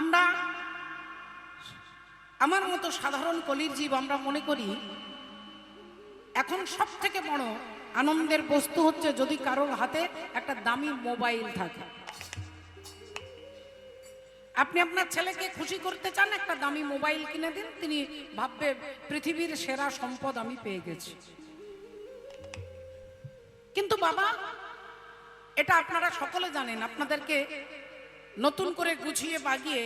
আমরা আমার মতো সাধারণ কলির জীব আমরা মনে করি এখন সব থেকে বড় আনন্দের বস্তু হচ্ছে যদি কারোর হাতে একটা দামি মোবাইল থাকে। আপনি আপনার ছেলেকে খুশি করতে চান, একটা দামি মোবাইল কিনে দিন, তিনি ভাববে পৃথিবীর সেরা সম্পদ আমি পেয়ে গেছি। কিন্তু বাবা, এটা আপনারা সকলে জানেন, আপনাদেরকে নতুন করে গুছিয়ে বাগিয়ে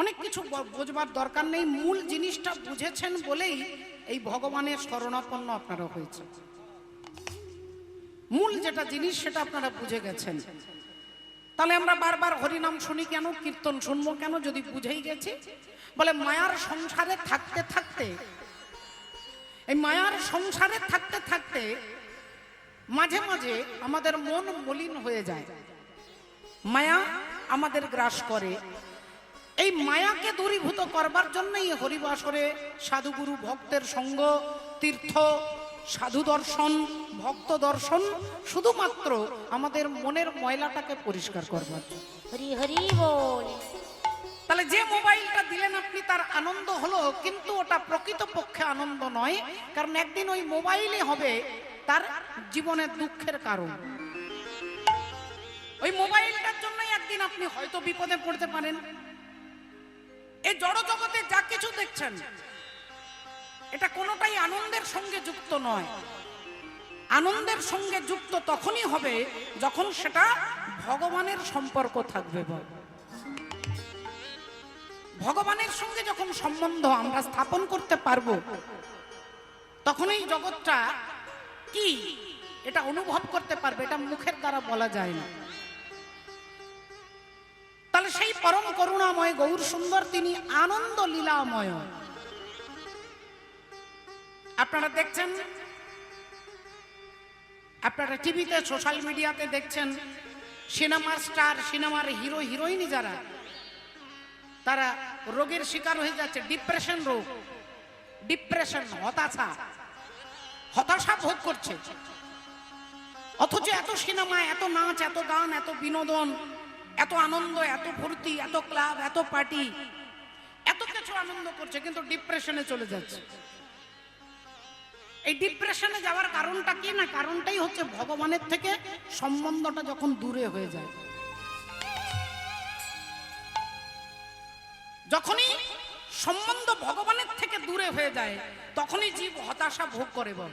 অনেক কিছু বোঝবার দরকার নেই। মূল জিনিসটা বুঝেছেন বলেই এই ভগবানের শরণাপন্ন আপনারা হয়েছে। মূল যেটা জিনিস সেটা আপনারা বুঝে গেছেন। তাহলে আমরা বারবার হরিনাম শুনি কেন, কীর্তন শুনবো কেন, যদি বুঝেই গেছি? বলে মায়ার সংসারে থাকতে থাকতে, এই মায়ার সংসারে থাকতে থাকতে মাঝে মাঝে আমাদের মন মলিন হয়ে যায়, মায়া আমাদের গ্রাস করে। এই মায়াকে দূরীভূত করবার জন্যই হরিবাসরে সাধুগুরু ভক্তের সঙ্গ, তীর্থ, সাধু দর্শন, ভক্ত দর্শন, শুধুমাত্র আমাদের মনের ময়লাটাকে পরিষ্কার করবার জন্য। হরি হরি বল। তাহলে যে মোবাইলটা দিলেন আপনি, তার আনন্দ হলো, কিন্তু ওটা প্রকৃতপক্ষে আনন্দ নয়। কারণ একদিন ওই মোবাইলই হবে তার জীবনের দুঃখের কারণ। ওই মোবাইলটার জন্যই একদিন আপনি হয়তো বিপদে পড়তে পারেন। এই জড় জগতে যা কিছু দেখছেন এটা কোনোটাই আনন্দের সঙ্গে যুক্ত নয়। আনন্দের সঙ্গে যুক্ত তখনই হবে যখন সেটা ভগবানের সম্পর্ক থাকবে। ভগবানের সঙ্গে যখন সম্বন্ধ আমরা স্থাপন করতে পারবো, তখনই জগৎটা কি এটা অনুভব করতে পারবে। এটা মুখের দ্বারা বলা যায় না। তাহলে সেই পরম করুণাময় গৌর সুন্দর তিনি আনন্দ লীলাময়। আপনারা দেখছেন, আপনারা টিভিতে, সোশ্যাল মিডিয়াতে দেখছেন, সিনেমার স্টার, সিনেমার হিরো হিরোইন যারা, তারা রোগের শিকার হয়ে যাচ্ছে। ডিপ্রেশন রোগ, ডিপ্রেশন, হতাশা ভোগ করছে। অথচ এত সিনেমা, এত নাচ, এত গান, এত বিনোদন, এত আনন্দ, এত ফুর্তি, এত ক্লাব, এত পার্টি, এত কিছু আনন্দ করছে, কিন্তু ডিপ্রেশনে চলে যাচ্ছে। এই ডিপ্রেশনে যাওয়ার কারণটা কি না? কারণটাই হচ্ছে ভগবানের থেকে সম্বন্ধটা যখন দূরে হয়ে যায়। যখনই সম্বন্ধ ভগবানের থেকে দূরে হয়ে যায়, তখনই জীব হতাশা ভোগ করে। বল,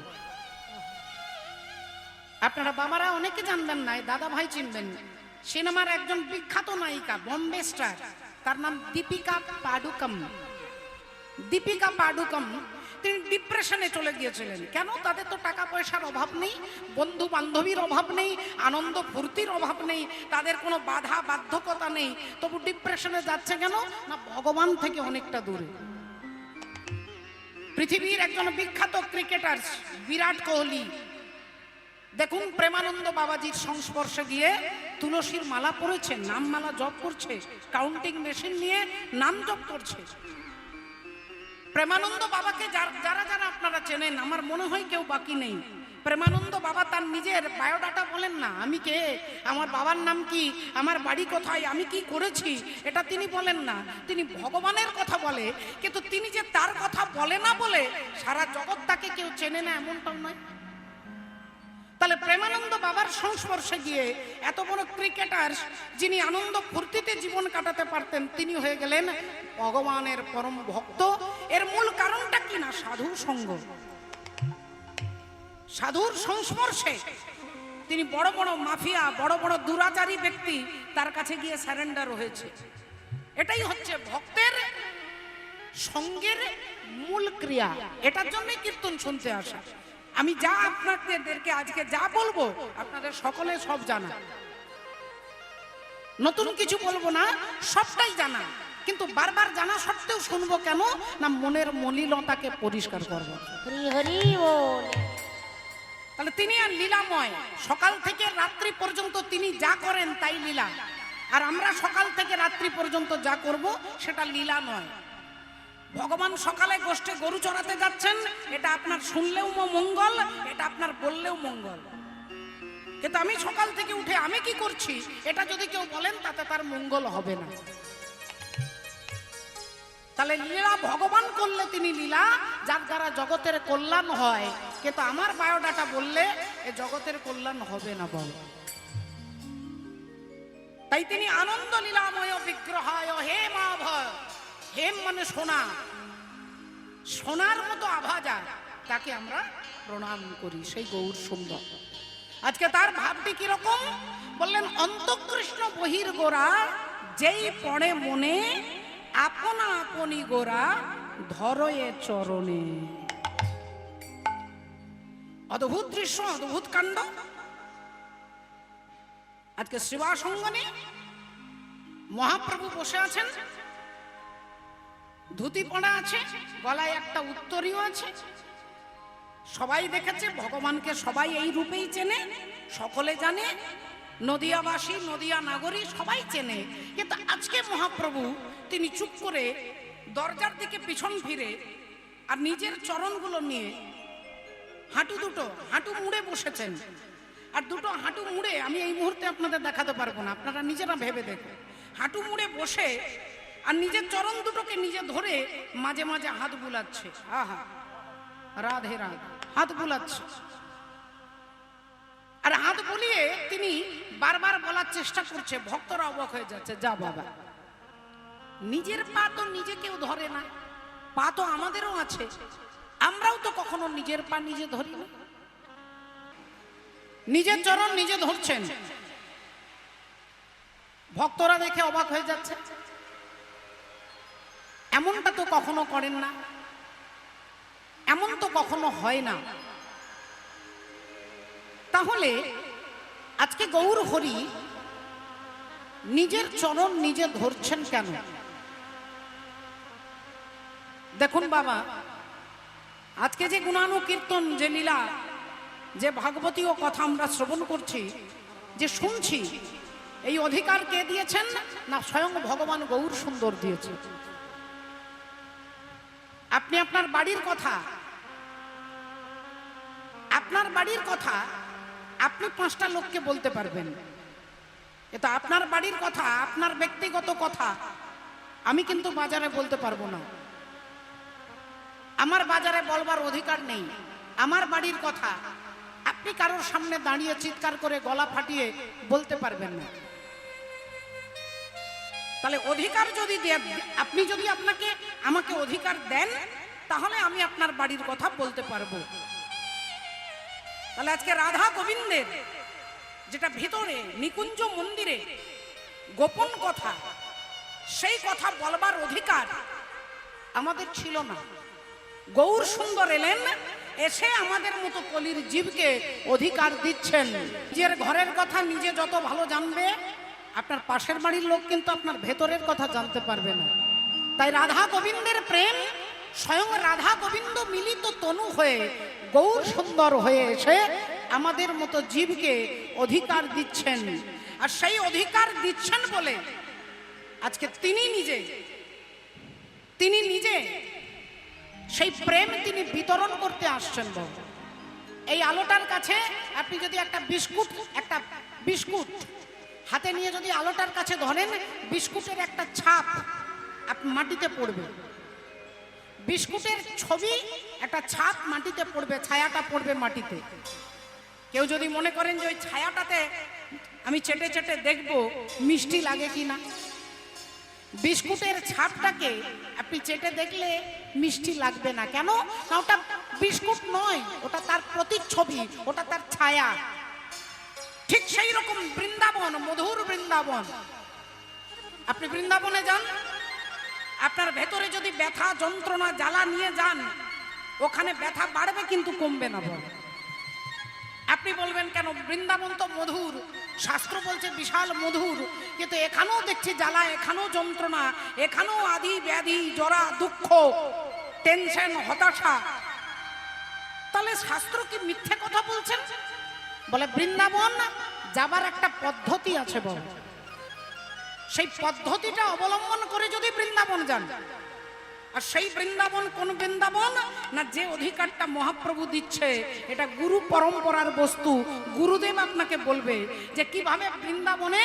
আপনারা বাবারা অনেকে জানবেন না, দাদা ভাই চিনবেন, সিনেমার একজন বিখ্যাত নায়িকা, বম্বে স্টার, তার নাম দীপিকা পাডুকোন। দীপিকা পাডুকোন তিনি ডিপ্রেশনে চলে গিয়েছিলেন। কেন? তাদের তো টাকা পয়সার অভাব নেই, বন্ধু বান্ধবীর অভাব নেই, আনন্দ ফুর্তির অভাব নেই, তাদের কোনো বাধা বাধ্যকতা নেই, তবু ডিপ্রেশনে যাচ্ছে কেন না? ভগবান থেকে অনেকটা দূরে। পৃথিবীর একজন বিখ্যাত ক্রিকেটার বিরাট কোহলি, দেখুন প্রেমানন্দ বাবাজির সংস্পর্শে গিয়ে তুলসীর মালা পরেছে, নাম মালা জপ করছে, কাউন্টিং মেশিন নিয়ে নাম জপ করছে। প্রেমানন্দ বাবাকে যারা যারা আপনারা চেনেন, আমার মনে হয় কেউ বাকি নেই। প্রেমানন্দ বাবা তার নিজের বায়োডাটা বলেন না, আমি কে, আমার বাবার নাম কি, আমার বাড়ি কোথায়, আমি কি করেছি, এটা তিনি বলেন না। তিনি ভগবানের কথা বলে, কিন্তু তিনি যে তার কথা বলে না বলে সারা জগৎ তাকে কেউ চেনে না, এমনটাও নয়। তাহলে প্রেমানন্দ বাবার সংস্পর্শে গিয়ে এত বড় ক্রিকেটার, যিনি আনন্দ ফুর্তিতে জীবন কাটাতে পারতেন, তিনি হয়ে গেলেন ভগবানের পরম ভক্ত। এর মূল কারণটা কি না? সাধুর সঙ্গ, সাধুর সংস্পর্শে তিনি বড় বড় মাফিয়া, বড় বড় দুরাচারী ব্যক্তি, তার কাছে গিয়ে সারেন্ডার হয়েছে। এটাই হচ্ছে ভক্তের সঙ্গের মূল ক্রিয়া। এটার জন্যই কীর্তন শুনতে আসা। আমি যা আপনাদেরকে আজকে যা বলবো, আপনাদের সকলে সব জানা, নতুন কিছু বলবো না, সবটাই জানা। কিন্তু বারবার জানা সত্ত্বেও শুনবো কেন না? মনের মলিনতাকে পরিষ্কার করবো। হরি হরি বল। তাহলে তিনি আর লীলাময়, সকাল থেকে রাত্রি পর্যন্ত তিনি যা করেন তাই লীলা। আর আমরা সকাল থেকে রাত্রি পর্যন্ত যা করব সেটা লীলা নয়। ভগবান সকালে গোষ্ঠে গরু চড়াতে যাচ্ছেন, এটা আপনার শুনলেও মঙ্গল, এটা আপনার বললেও মঙ্গল। কিন্তু আমি সকাল থেকে উঠে আমি কি করছি এটা যদি কেউ বলেন, তাতে তার মঙ্গল হবে না। তাহলে লীলা ভগবান করলে তিনি লীলা যার দ্বারা জগতের কল্যাণ হয়, কিন্তু আমার বায়োডাটা বললে এ জগতের কল্যাণ হবে না বল। তাই তিনি আনন্দ লীলাময় বিগ্রহায় হেম আভয়, হেম মানে সোনা, সোনার মতো আভা যায় তাকে আমরা প্রণাম করি, সেই গৌর সুন্দর। আজকে তার ভাবটি কিরকম বললেন, অন্তঃকৃষ্ণ বহির গোরা যেই পড়ে মনে, আপনা আপনি গোরা ধরয়ে চরণে। অদ্ভুত দৃশ্য, অদ্ভুত কাণ্ড। আজকে শ্রীবাস অঙ্গনে মহাপ্রভু বসে আছেন, ধুতি পড়া আছে, গলায় একটা উত্তরীয় আছে। সবাই দেখেছে ভগবানকে, সবাই এই রূপেই চেনে, সকলে জানে, নদিয়াবাসী, নদিয়া নাগরী সবাই চেনে। কিন্তু আজকে মহাপ্রভু তিনি চুপ করে দরজার দিকে পিছন ফিরে আর নিজের চরণগুলো নিয়ে দুটো হাঁটু মুড়ে বসেছেন। আর দুটো হাঁটু মুড়ে আমি এই মুহূর্তে আপনাদের দেখাতে পারবো না, আপনারা নিজেরা ভেবে দেখুন। হাঁটু মুড়ে বসে আর নিজের চরণ দুটোকে নিজে ধরে মাঝে মাঝে হাত বুলাচ্ছে। আহা, রাধে রাধে, হাত বুলাচ্ছে। আর হাত বুলিয়ে তিনি বারবার বলার চেষ্টা করছে, ভক্তরা অবাক হয়ে যাচ্ছে, যা বাবা, নিজের পা তো নিজে কেউ ধরে না, পা তো আমাদেরও আছে, আমরাও তো কখনো নিজের পা নিজে ধরি না। নিজের চরণ নিজে ধরছেন, ভক্তরা দেখে অবাক হয়ে যাচ্ছে। এমনটা তো কখনো করেন না, এমন তো কখনো হয় না। তাহলে আজকে গৌর হরি নিজের চরণ নিজে ধরছেন কেন? দেখুন বাবা, আজকে যে গুণানুকীর্তন, যে লীলা, যে ভাগবতীয় কথা আমরা শ্রবণ করছি, যে শুনছি, এই অধিকার কে দিয়েছেন? না স্বয়ং ভগবান গৌর সুন্দর দিয়েছে। আপনি আপনার বাড়ির কথা, আপনার বাড়ির কথা আপনি 5টা লোককে বলতে পারবেন, এটা আপনার বাড়ির কথা, আপনার ব্যক্তিগত কথা আমি কিন্তু বাজারে বলতে পারবো না। আমার বাজারে বলবার অধিকার নেই। আমার বাড়ির কথা আপনি কারোর সামনে দাঁড়িয়ে চিৎকার করে গলা ফাটিয়ে বলতে পারবেন না। তাহলে অধিকার যদি আপনি যদি আমাকে অধিকার দেন, তাহলে আমি আপনার বাড়ির কথা বলতে পারবো। তাহলে আজকে রাধা গোবিন্দের যেটা ভিতরে নিকুঞ্জ মন্দিরে গোপন কথা, সেই কথা বলবার অধিকার আমাদের ছিল না। গৌর সুন্দর এলেন, এসে আমাদের মতো কলির জীবকে অধিকার দিচ্ছেন। নিজের ঘরের কথা নিজে যত ভালো জানবে, আপনার পাশের বাড়ির লোক কিন্তু আপনার ভেতরের কথা জানতে পারবে না। তাই রাধা গোবিন্দের প্রেম, স্বয়ং রাধা গোবিন্দ মিলিত তনু হয়ে গৌর সুন্দর হয়ে এসে আমাদের মতো জীবকে অধিকার দিচ্ছেন। আর সেই অধিকার দিচ্ছেন বলে আজকে তিনি নিজে সেই প্রেম তিনি বিতরণ করতে আসছেন। এই আলোটার কাছে আপনি যদি একটা বিস্কুট হাতে নিয়ে যদি আলোটার কাছে ধরেন, বিস্কুটের একটা ছাপ মাটিতে পড়বে, বিস্কুটের ছবি একটা ছাপ মাটিতে পড়বে, ছায়াটা পড়বে মাটিতে। কেউ যদি মনে করেন যে ওই ছায়াটাতে আমি চেটে চেটে দেখবো মিষ্টি লাগে কিনা, বিস্কুটের ছাপটাকে আপনি চেটে দেখলে মিষ্টি লাগবে না। কেন না? ওটা বিস্কুট নয়, ওটা তার প্রতিচ্ছবি, ওটা তার ছায়া। ঠিক সেই রকম বৃন্দাবন, মধুর বৃন্দাবন। আপনি বৃন্দাবনে যান, আপনার ভেতরে যদি ব্যথা, যন্ত্রণা, জ্বালা নিয়ে যান, ওখানে ব্যথা বাড়বে কিন্তু কমবে না। আপনি বলবেন কেন? বৃন্দাবন তো মধুর, শাস্ত্র বলছে বিশাল মধুর, কিন্তু এখানেও দেখছি জ্বালা, এখানেও যন্ত্রণা, এখানেও আদি ব্যাধি, জরা, দুঃখ, টেনশন, হতাশা। তাহলে শাস্ত্র কি মিথ্যে কথা বলছেন? বলে বৃন্দাবন যাবার একটা পদ্ধতি আছে, বল সেই পদ্ধতিটা অবলম্বন করে যদি বৃন্দাবন যান। আর সেই বৃন্দাবন কোন বৃন্দাবন? না যে অধিকারটা মহাপ্রভু দিচ্ছে, এটা গুরু পরম্পরার বস্তু। গুরুদেব আপনাকে বলবে যে কিভাবে বৃন্দাবনে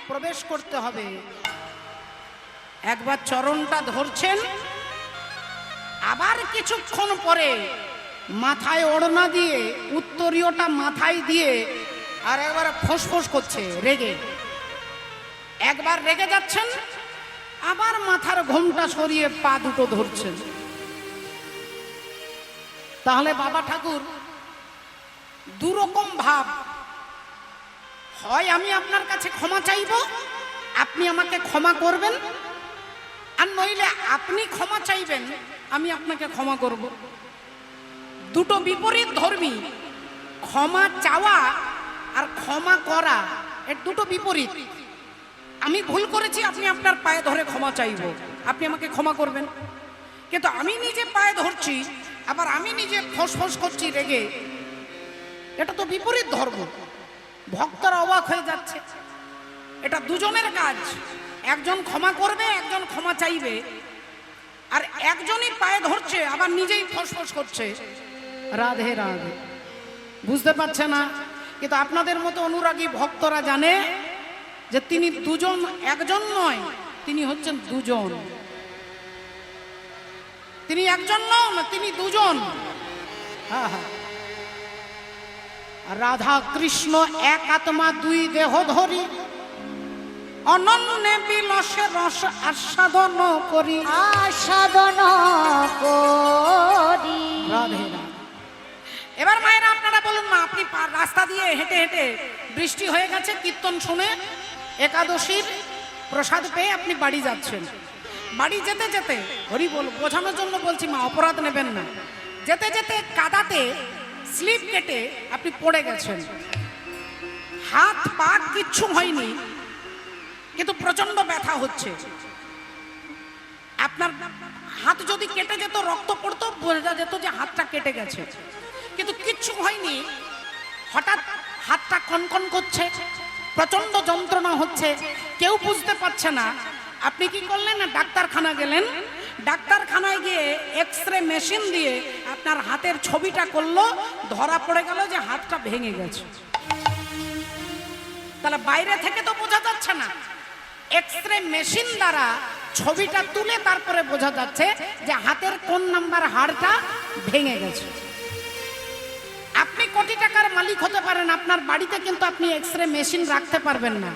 প্রবেশ করতে হবে। একবার চরণটা ধরছেন, আবার কিছুক্ষণ পরে মাথায় ওড়না দিয়ে উত্তরীয়টা মাথায় দিয়ে আর একবার ফোঁস করছে রেগে। একবার রেগে যাচ্ছেন, আবার মাথার ঘোমটা সরিয়ে পা দুটো ধরছেন। তাহলে বাবা ঠাকুর দুরকম ভাব, হয় আমি আপনার কাছে ক্ষমা চাইব, আপনি আমাকে ক্ষমা করবেন, আর নইলে আপনি ক্ষমা চাইবেন, আমি আপনাকে ক্ষমা করব। দুটো বিপরীত ধর্মী। ক্ষমা চাওয়া আর ক্ষমা করা এর দুটো বিপরীত। আমি ভুল করেছি, আপনি আপনার পায়ে ধরে ক্ষমা চাইব, আপনি আমাকে ক্ষমা করবেন। কিন্তু আমি নিজে পায়ে ধরছি, আবার আমি নিজে ফোঁস করছি রেগে, এটা তো বিপরীত ধর্ম। ভক্তরা অবাক হয়ে যাচ্ছে। এটা দুজনের কাজ, একজন ক্ষমা করবে, একজন ক্ষমা চাইবে, আর একজনই পায়ে ধরছে আবার নিজেই ফোঁস করছে রাধে রাধে। বুঝতে পারছে না, কিন্তু আপনাদের মতো অনুরাগী ভক্তরা জানে যে তিনি দুজন, একজন নয়, তিনি হচ্ছেন দুজন। তিনি একজন নন, তিনি দুজন। রাধা কৃষ্ণ এক আত্মা দুই দেহ ধরি, অনন্যে বিলাসে রস আস্বাদন করি, আস্বাদন করি। রাধে রাধে। এবার মায়েরা আপনারা বলুন না, আপনি রাস্তা দিয়ে হেঁটে হেঁটে বৃষ্টি হয়ে গেছে, কীর্তন শুনে একাদশীর প্রসাদ পেয়ে আপনি বাড়ি যাচ্ছেন। বাড়ি যেতে যেতে, হরি বল বোঝানোর জন্য বলছি মা, অপরাধ নেবেন না, যেতে যেতে কাদাতে স্লিপ কেটে আপনি পড়ে গেছেন। হাত পা কিচ্ছু হয়নি, কিন্তু প্রচন্ড ব্যথা হচ্ছে। আপনার হাত যদি কেটে যেত, রক্ত পড়তো, বোঝা যেত যে হাতটা কেটে গেছে, কিন্তু কিচ্ছু হয়নি। হঠাৎ হাতটা কনকন করছে, প্রচন্ড যন্ত্রণা হচ্ছে, কেউ বুঝতে পারছে না। আপনি কি করলেন? না ডাক্তারখানা গেলেন। ডাক্তারখানায় গিয়ে এক্সরে মেশিন দিয়ে আপনার হাতের ছবিটা করলো, ধরা পড়ে গেল যে হাতটা ভেঙে গেছে। তাহলে বাইরে থেকে তো বোঝা যাচ্ছে না, এক্সরে মেশিন দ্বারা ছবিটা তুলে তারপরে বোঝা যাচ্ছে যে হাতের কোন নাম্বার হাড়টা ভেঙে গেছে। আপনি কোটি টাকার মালিক হতে পারেন, আপনার বাড়িতে কিন্তু আপনি এক্সরে মেশিন রাখতে পারবেন না।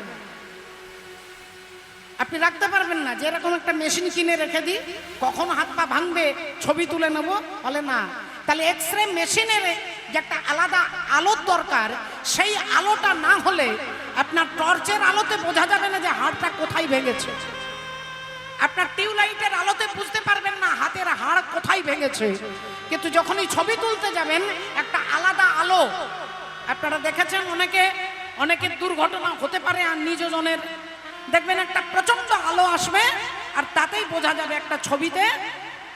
আপনি রাখতে পারবেন না, যেরকম একটা মেশিন কিনে রেখে দিই, কখন হাত পা ভাঙবে ছবি তুলে নেব, বলে না। তাহলে এক্সরে মেশিনের যে একটা আলাদা আলোর দরকার, সেই আলোটা না হলে আপনার টর্চের আলোতে বোঝা যাবে না যে হাড়টা কোথায় ভেঙেছে। আপনার টিউবলাইটের আলোতে বুঝতে পারবেন না হাতের হাড় কোথায় ভেঙেছে। কিন্তু যখনই ছবি তুলতে যাবেন, একটা আলাদা আলো, আপনারা দেখেছেন অনেকের দুর্ঘটনা হতে পারে, আর নিজজনের দেখবেন একটা প্রচন্ড আলো আসবে, আর তাতেই বোঝা যাবে একটা ছবিতে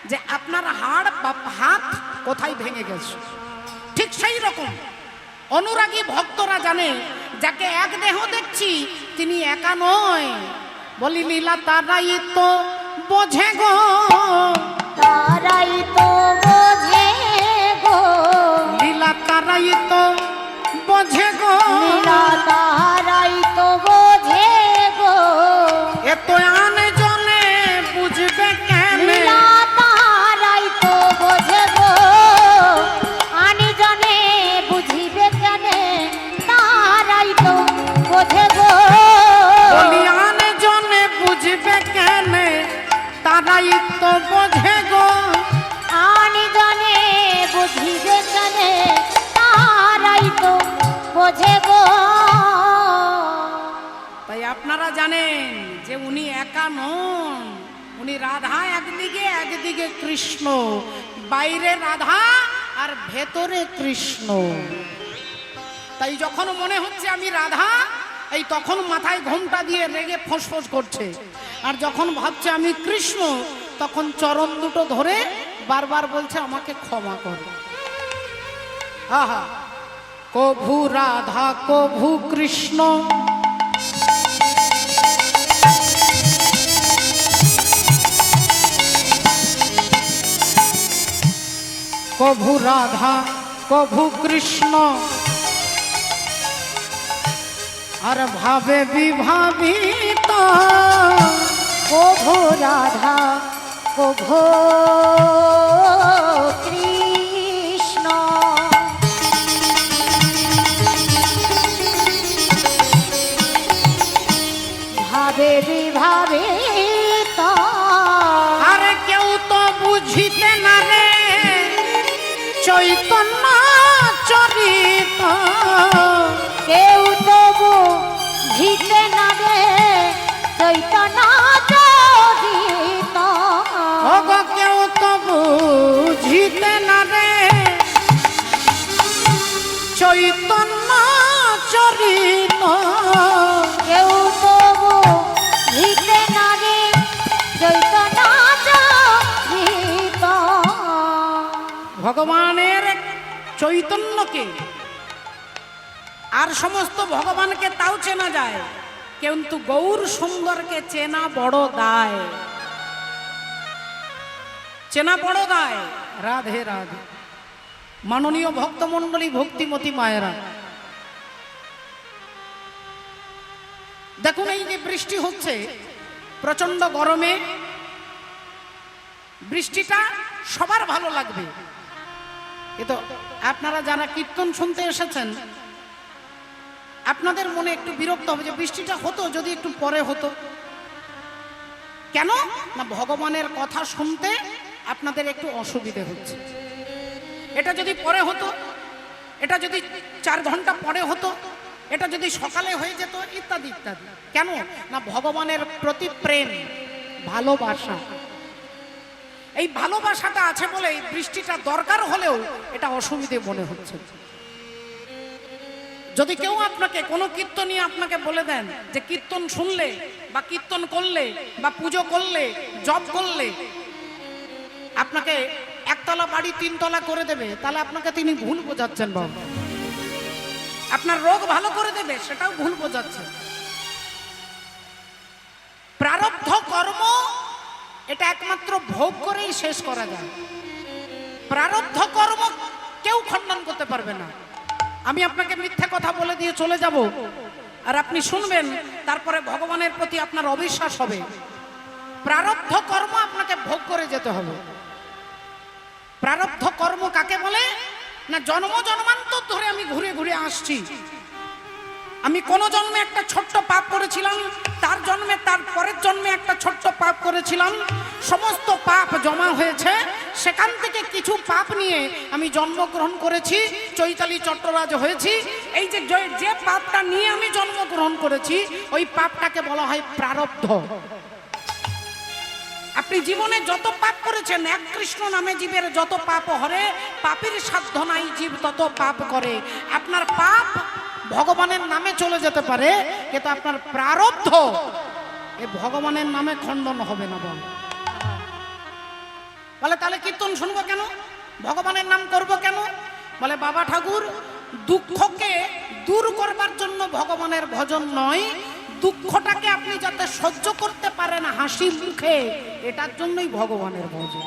যে আপনার হাড় বা হাত কোথায় ভেঙে গেছে। ঠিক সেই রকম অনুরাগী ভক্তরা জানে, যাকে এক দেহ দেখছি তিনি একা নয়। বলি লীলা তারাই তো বোঝে গো, তারাই তো বোঝে গো, লীলা তারাই তো বোঝে গো, লীলা তারাই তো বোঝে গো, এত আনে জনে বুঝবে কেন, লীলা তারাই তো বোঝে গো, আনি জনে বুঝিবে কেন, তারাই তো বোঝে গো। বলি আনে জনে বুঝবে কেন, তারাই তো বোঝে গো, আনি জনে বুঝিবে কেন, তারাই তো বোঝে গো। তাই আপনারা জানেন যে উনি একা নন, উনি রাধা একদিকে, একদিকে কৃষ্ণ, বাইরে রাধা আর ভেতরে কৃষ্ণ। তাই যখন মনে হচ্ছে আমি রাধা, এই তখন মাথায় ঘোমটা দিয়ে রেগে ফোঁস করছে, আর যখন ভাবছে আমি কৃষ্ণ, তখন চরণ দুটো ধরে বারবার বলছে আমাকে ক্ষমা কর। আহা, কভু রাধা কভু কৃষ্ণ, কভু রাধা কভু কৃষ্ণ, আর ভাবে বিভাবিত, কভু রাধা প্রভু কৃষ্ণ ভাবে বিভাবে আরে কেউ তো বুঝিতে না রে চৈতন্য চরিত, কেউ তবু ভিতে না রে চৈতন্য চরিত। ওগ কেউ তো বুঝিতে না রে চৈতন্য চরিত, কেউ তবু ভিতে না রে চৈতন্য চরিত। ভগবানের চৈতন্যকে আর সমস্ত ভগবানকে তাও চেনা যায়, কিন্তু গৌর সুন্দরকে চেনা বড় দায়, চেনা বড় দায়। রাধে রাধে। মাননীয় ভক্তমণ্ডলী, ভক্তিমতী মায়েরা, দেখুন এই যে বৃষ্টি হচ্ছে প্রচন্ড গরমে, বৃষ্টিটা সবার ভালো লাগবে, কিন্তু আপনারা যারা কীর্তন শুনতে এসেছেন আপনাদের মনে একটু বিরক্ত হবে যে বৃষ্টিটা হতো যদি একটু পরে হতো। কেন না ভগবানের কথা শুনতে আপনাদের একটু অসুবিধে হচ্ছে। এটা যদি পরে হতো, এটা যদি 4 ঘন্টা পরে হতো, এটা যদি সকালে হয়ে যেত, ইত্যাদি ইত্যাদি। কেন না ভগবানের প্রতি প্রেম, ভালোবাসা, এই ভালোবাসাটা আছে বলে বৃষ্টিটা দরকার হলেও এটা অসুবিধে মনে হচ্ছে। যদি কেউ আপনাকে কোনো কীর্তনী আপনাকে বলে দেন যে কীর্তন শুনলে বা কীর্তন করলে বা পুজো করলে, জপ করলে আপনাকে 1 তলা বাড়ি 3 তলা করে দেবে, তাহলে আপনাকে তিনি ভুল বোঝাচ্ছেন বাবা। আপনার রোগ ভালো করে দেবে, সেটাও ভুল বোঝাচ্ছেন। প্রারব্ধ কর্ম এটা একমাত্র ভোগ করেই শেষ করা যায়। প্রারব্ধ কর্ম কেউ খণ্ডন করতে পারবে না। আমি আপনাকে মিথ্যে কথা বলে দিয়ে চলে যাব আর আপনি শুনবেন, তারপরে ভগবানের প্রতি আপনার অবিশ্বাস হবে। প্রারব্ধ কর্ম আপনাকে ভোগ করে যেতে হবে। প্রারব্ধ কর্ম কাকে বলে না জন্ম জন্মান্তর ধরে আমি ঘুরে ঘুরে আসছি। আমি কোন জন্মে একটা ছোট্ট পাপ করেছিলাম, তার জন্মে তার পরের জন্মে একটা ছোট্ট পাপ করেছিলাম, সমস্ত পাপ জমা হয়েছে। সেখান থেকে কিছু পাপ নিয়ে আমি জন্মগ্রহণ করেছি, চৈতালি চট্টরাজ হয়েছি। এই যে যে পাপটা নিয়ে আমি জন্মগ্রহণ করেছি ওই পাপটাকে বলা হয় প্রারব্ধ। আপনি জীবনে যত পাপ করেছেন, এক কৃষ্ণ নামে জীবের যত পাপ হরে, পাপের সাধ্য নাই জীব তত পাপ করে। আপনার পাপ ভগবানের নামে চলে যেতে পারে, কিন্তু আপনার প্রারব্ধ এ ভগবানের নামে খণ্ডন হবে না। বলে তাহলে কীর্তন শুনবো কেন, ভগবানের নাম করব কেন? বলে বাবা ঠাকুর, দুঃখকে দূর করবার জন্য ভগবানের ভজন নয়, দুঃখটাকে আপনি যাতে সহ্য করতে পারেন হাসি মুখে, এটার জন্যই ভগবানের ভজন।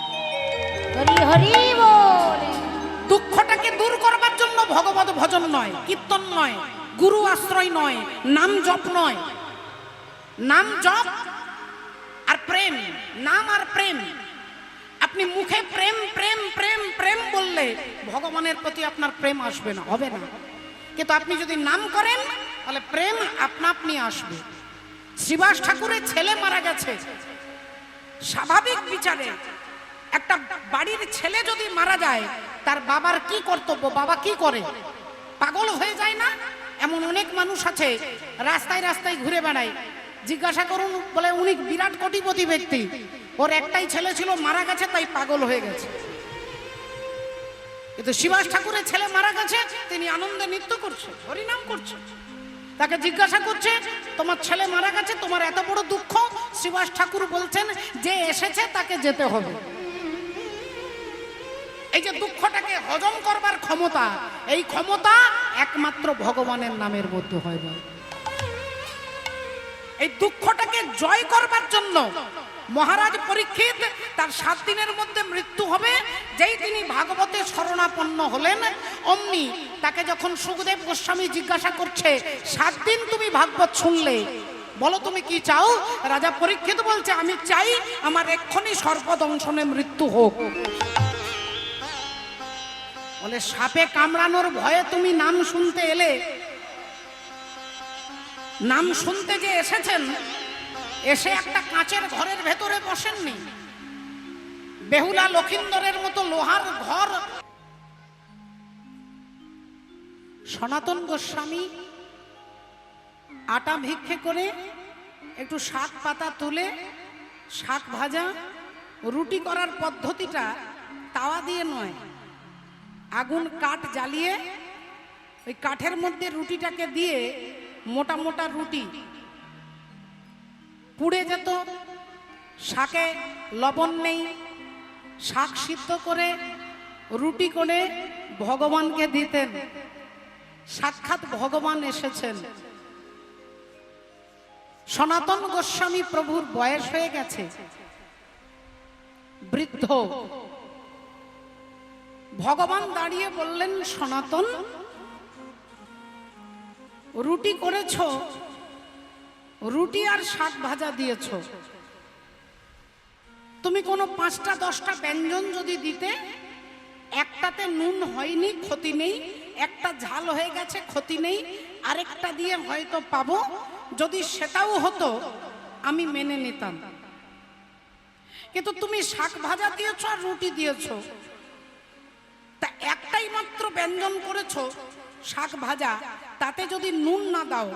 হরি হরি বল। দুঃখটাকে দূর করবার জন্য ভগবত ভজন নয়, কীর্তন নয়, গুরু আশ্রয় নয়, নাম জপ নয়। নাম জপ আর প্রেম, নাম আর প্রেম। আপনি মুখে প্রেম প্রেম প্রেম প্রেম বললে ভগবানের প্রতি আপনার প্রেম আসবে না, হবে না। কিন্তু আপনি যদি নাম করেন তাহলে প্রেম আপনা আপনি আসবে। শ্রীবাস ঠাকুরের ছেলে মারা গেছে, স্বাভাবিক বিচারে একটা বাড়ির ছেলে যদি মারা যায় তার বাবার কি কর্তব্য? বাবা কি করে? পাগল হয়ে যায় না? এমন অনেক মানুষ আছে রাস্তায় রাস্তায় ঘুরে বেড়ায়। জিজ্ঞাসা করুন, বলে উনি বিরাট কোটিপতি ব্যক্তি, ওর একটাই ছেলে ছিল, মারা গেছে, তাই পাগল হয়ে গেছে। কিন্তু শ্রীবাস ঠাকুরের ছেলে মারা গেছে, তিনি আনন্দে নৃত্য করছে, হরিনাম করছে। তাকে জিজ্ঞাসা করছে, তোমার ছেলে মারা গেছে, তোমার এত বড় দুঃখ? শ্রীবাস ঠাকুর বলছেন, যে এসেছে তাকে যেতে হবে। এই যে দুঃখটাকে হজম করবার ক্ষমতা, এই ক্ষমতা একমাত্র ভগবানের নামের মধ্যে হয় না। এই দুঃখটাকে জয় করবার জন্য মহারাজ পরীক্ষিত তার 7 দিনের মধ্যে মৃত্যু হবে। যেই তিনি ভাগবতে শরণাপন্ন হলেন, অমনি তাকে যখন সুখদেব গোস্বামী জিজ্ঞাসা করছে, 7 দিন তুমি ভাগবত শুনলে, বলো তুমি কি চাও? রাজা পরীক্ষিত বলছে, আমি চাই আমার এক্ষুনি সর্পদংশনে মৃত্যু হোক। বলে সাপে কামড়ানোর ভয়ে তুমি নাম শুনতে এলে? নাম শুনতে যে এসেছেন, এসে একটা কাঁচের ঘরের ভেতরে বসেননি। বেহুলা লক্ষিন্দরের মতো লোহার ঘর। সনাতন গোস্বামী আটা ভিক্ষে করে একটু শাক পাতা তুলে শাক ভাজা, রুটি করার পদ্ধতিটা তাওয়া দিয়ে নয়, আগুন কাঠ জ্বালিয়ে ওই কাঠের মধ্যে রুটিটাকে দিয়ে মোটা মোটা রুটি পুড়ে যেত। শাকে লবণ নেই, শাক সিদ্ধ করে রুটি করে ভগবানকে দিতেন। সাক্ষাৎ ভগবান এসেছেন। সনাতন গোস্বামী প্রভুর বয়স হয়ে গেছে, বৃদ্ধ। ভগবান দাঁড়িয়ে বললেন, সনাতন, রুটি করেছ, রুটি আর শাক ভাজা দিয়েছ, তুমি কোনো 5টা 10টা ব্যঞ্জন যদি দিতে, একটাতে নুন হয়নি ক্ষতি নেই, একটা ঝাল হয়ে গেছে ক্ষতি নেই, আরেকটা দিয়ে হয়তো পাবো, যদি সেটাও হতো আমি মেনে নিতাম। কিন্তু তুমি শাক ভাজা দিয়েছ আর রুটি দিয়েছ, তা একটাই মাত্র ব্যঞ্জন করেছো শাক ভাজা, তাতে যদি নুন না দাও,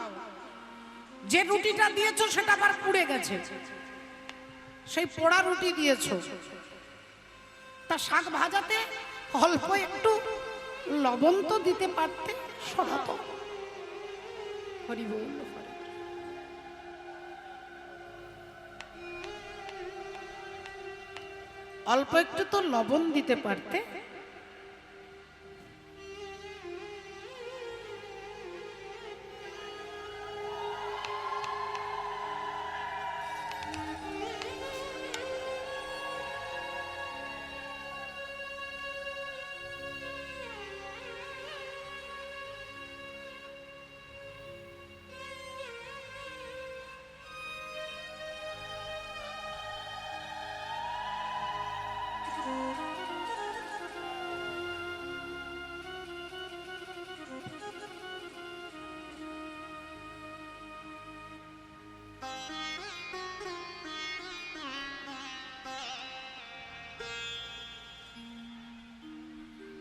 যে রুটিটা দিয়েছো সেটা আবার পুড়ে গেছে, সেই পোড়া রুটি দিয়েছো। তা শাক ভাজাতে অল্প একটু লবণ তো দিতে পারতে। সনাতন হরি বল। অল্প একটু তো লবণ দিতে পারতে।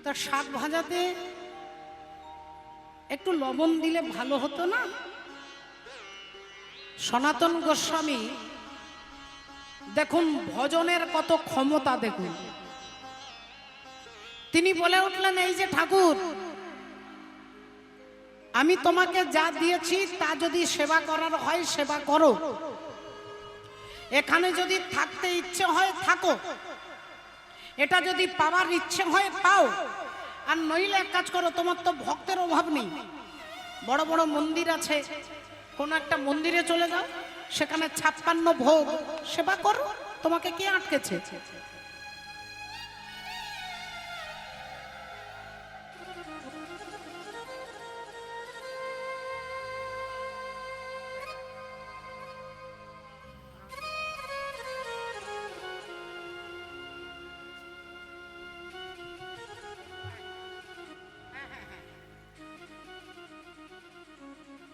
তা শাক ভাজাতে একটু লবণ দিলে ভালো হতো না? সনাতন গোস্বামী দেখুন ভজনের কত ক্ষমতা দেখুন। তিনি বলে উঠলেন, এই যে ঠাকুর, আমি তোমাকে যা দিয়েছি তা যদি সেবা করার হয় সেবা করো, এখানে যদি থাকতে ইচ্ছে হয় থাকো, এটা যদি পাওয়ার ইচ্ছে হয় পাও, আর নইলে এক কাজ করো, তোমার তো ভক্তের অভাব নেই, বড় বড় মন্দির আছে, কোন একটা মন্দিরে চলে যাও, সেখানে 56 ভোগ সেবা করো, তোমাকে কে আটকেছে?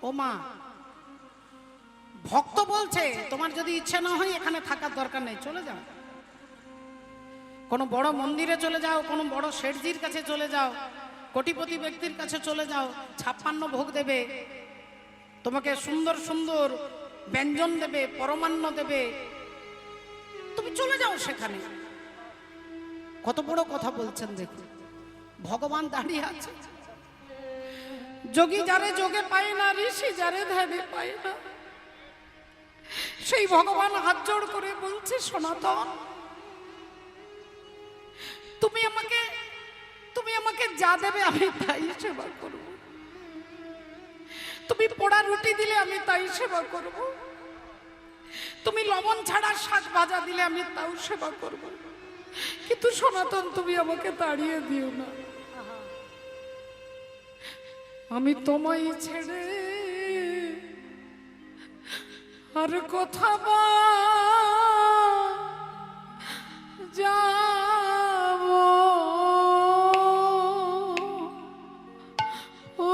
ও মা, ভক্ত বলছে তোমার যদি ইচ্ছে না হয় এখানে থাকার দরকার নেই, চলে যাও, কোনো বড় মন্দিরে চলে যাও, কোনো বড় শেঠজির কাছে চলে যাও, কোটিপতি ব্যক্তির কাছে চলে যাও, 56 ভোগ দেবে তোমাকে, সুন্দর সুন্দর ব্যঞ্জন দেবে, পরমান্ন দেবে, তুমি চলে যাও সেখানে। কত বড় কথা বলছেন দেখুন। ভগবান দাঁড়িয়ে আছে। যোগী যারে যোগে পায় না, ঋষি যারে ধ্যানে পায় না, সেই ভগবান হাত জোড় করে বলছে, সনাতন, তুমি আমাকে যা দেবে আমি তাই সেবা করব, তুমি পোড়া রুটি দিলে আমি তাই সেবা করব, তুমি লবণ ছাড়া শাক ভাজা দিলে আমি তাও সেবা করব, কিন্তু সনাতন তুমি আমাকে তাড়িয়ে দিও না, আমি তোমায় ছেড়ে আর কথা যাব ও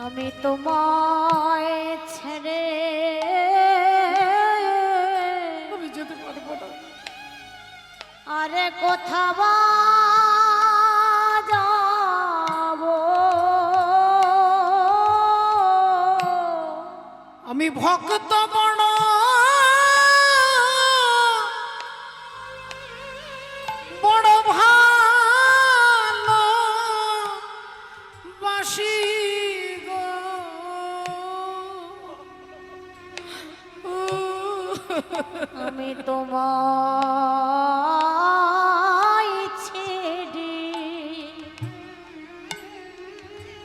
আমি তোমায় ছেড়ে আমি যেতে পারবো না। আরে কোথা যাব আমি ভক্ত বড় বড় ভালো বাসি গো আমি তোমায় ছেড়ে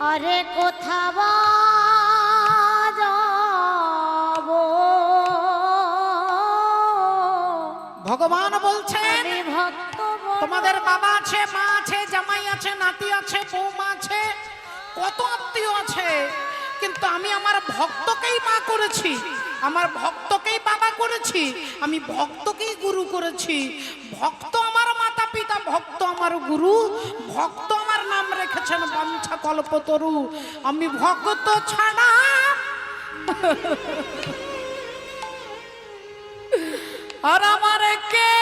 আরে কোথা যাব ভগবান বলছেন আমি ভক্ত তোমাদের বাবা আছে, মা আছে, জামাই আছে, নাতি আছে, বৌমা আছে, কত আত্মীয় আছে, কিন্তু আমি আমার ভক্তকেই মা করেছি, আমার ভক্তকেই বাবা করেছি, আমি ভক্তকেই গুরু করেছি। ভক্ত আমার মাতা পিতা, ভক্ত আমার গুরু, ভক্ত আমার নাম রেখেছেন বাঞ্ছা কল্পতরু। আমি ভক্ত ছাড়া আর আমার কে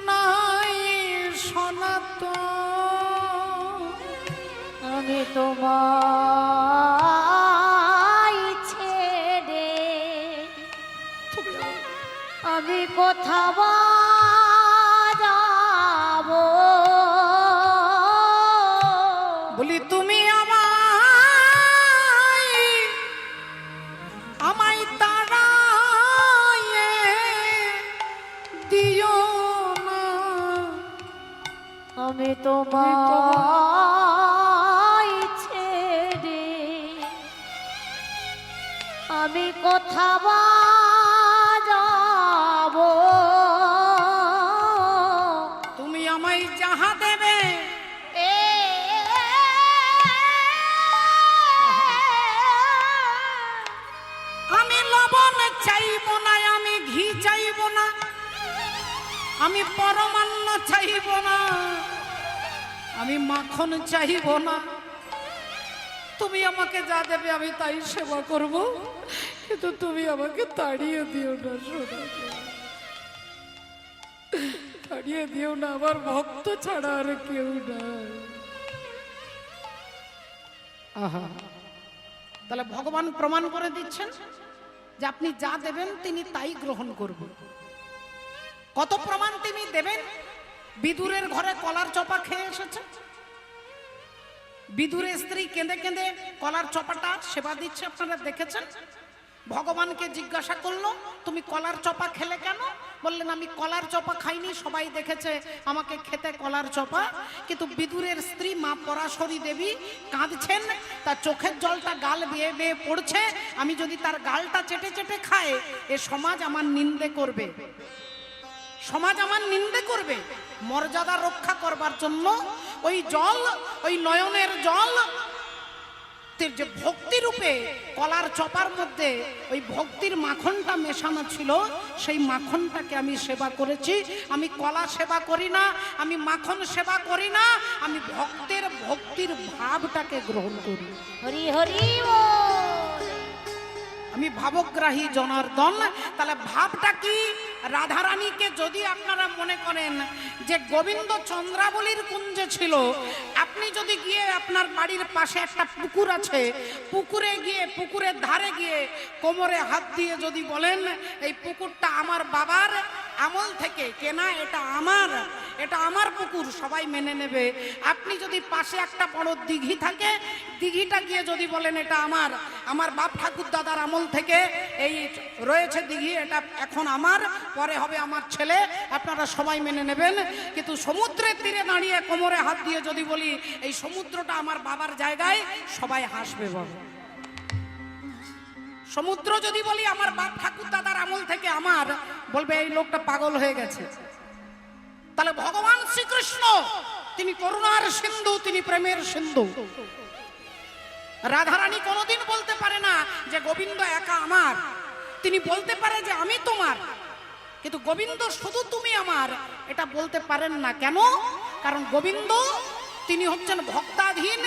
নাই সনাতন। আমি তোমায় ছেড়ে আমি কোথা যাব বলি তুমি আমায় তাড়ায়ে দিও না। আমি তোমায় ছেড়ে আমি কোথা যাব তুমি আমায় যাহা দেবে আমি লবণ চাইব না, আমি ঘি চাইব না, আমি পরমান্ন চাইব না, আমি মাখন চাইব না। তুমি আমাকে যা দেবে আমি তাই সেবা করব, কিন্তু তুমি আমাকে তাড়িয়ে দিও না সোনা, তাড়িয়ে দিও না, আমার ভক্ত ছাড়া আর কেউ না। আহা, তাহলে ভগবান প্রমাণ করে দিচ্ছেন যে আপনি যা দেবেন তিনি তাই গ্রহণ করবেন। কত প্রমাণ তিনি দেবেন? বিদুরের ঘরে কলার চপা খেয়ে এসেছে, বিদুরের স্ত্রী কেঁদে কেঁদে কলার চপাটা সেবা দিচ্ছে, আপনারা দেখেছেন। ভগবানকে জিজ্ঞাসা করলো তুমি কলার চপা খেলে কেন? বললেন আমি কলার চপা খাইনি, সবাই দেখেছে আমাকে খেতে কলার চপা। কিন্তু বিদুরের স্ত্রী মা পরাশরী দেবী কাঁদছেন, তার চোখের জলটা গাল বেয়ে বেয়ে পড়ছে। আমি যদি তার গালটা চেটে চেটে খায় এ সমাজ আমার নিন্দে করবে, সমাজ আমার নিন্দে করবে। মর্যাদা রক্ষা করবার জন্য ওই জল, ওই নয়নের জল যে ভক্তি রূপে কলার চপার মধ্যে ওই ভক্তির মাখনটা মেশানো ছিল, সেই মাখনটাকে আমি সেবা করেছি। আমি কলা সেবা করি না, আমি মাখন সেবা করি না, আমি ভক্তের ভক্তির ভাবটাকে গ্রহণ করি। হরি হরি বল। আমি ভাবগ্রাহী জনার্দন। তাহলে ভাবটা কি? রাধারানীকে যদি আপনারা মনে করেন যে গোবিন্দ চন্দ্রাবলীর কুঞ্জে ছিল, আপনি যদি গিয়ে আপনার বাড়ির পাশে একটা পুকুর আছে, পুকুরে গিয়ে পুকুরের ধারে গিয়ে কোমরে হাত দিয়ে যদি বলেন এই পুকুরটা আমার বাবার আমল থেকে কেনা, এটা আমার পুকুর, সবাই মেনে নেবে। আপনি যদি পাশে একটা বড় দিঘি থাকে, দিঘিটা গিয়ে যদি বলেন এটা আমার বাপ ঠাকুর দাদার আমল থেকে এই রয়েছে দিঘি, এটা এখন আমার, পরে হবে আমার ছেলে, আপনারা সবাই মেনে নেবেন। কিন্তু সমুদ্রের তীরে দাঁড়িয়ে কোমরে হাত দিয়ে যদি বলি এই সমুদ্রটা আমার বাবার জায়গায়, সবাই হাসবে বাবা। সমুদ্র যদি বলি আমার বাপ ঠাকুর দাদার আমল থেকে আমার, বলবে এই লোকটা পাগল হয়ে গেছে। তাহলে ভগবান শ্রীকৃষ্ণ তিনি করুণার সিন্ধু, তিনি প্রেমের সিন্ধু। রাধারানী কোনোদিন বলতে পারে না যে গোবিন্দ একা আমার, তিনি বলতে পারে যে আমি তোমার, কিন্তু গোবিন্দ শুধু তুমি আমার এটা বলতে পারেন না। কেন? কারণ গোবিন্দ তিনি হচ্ছেন ভক্তাধীন,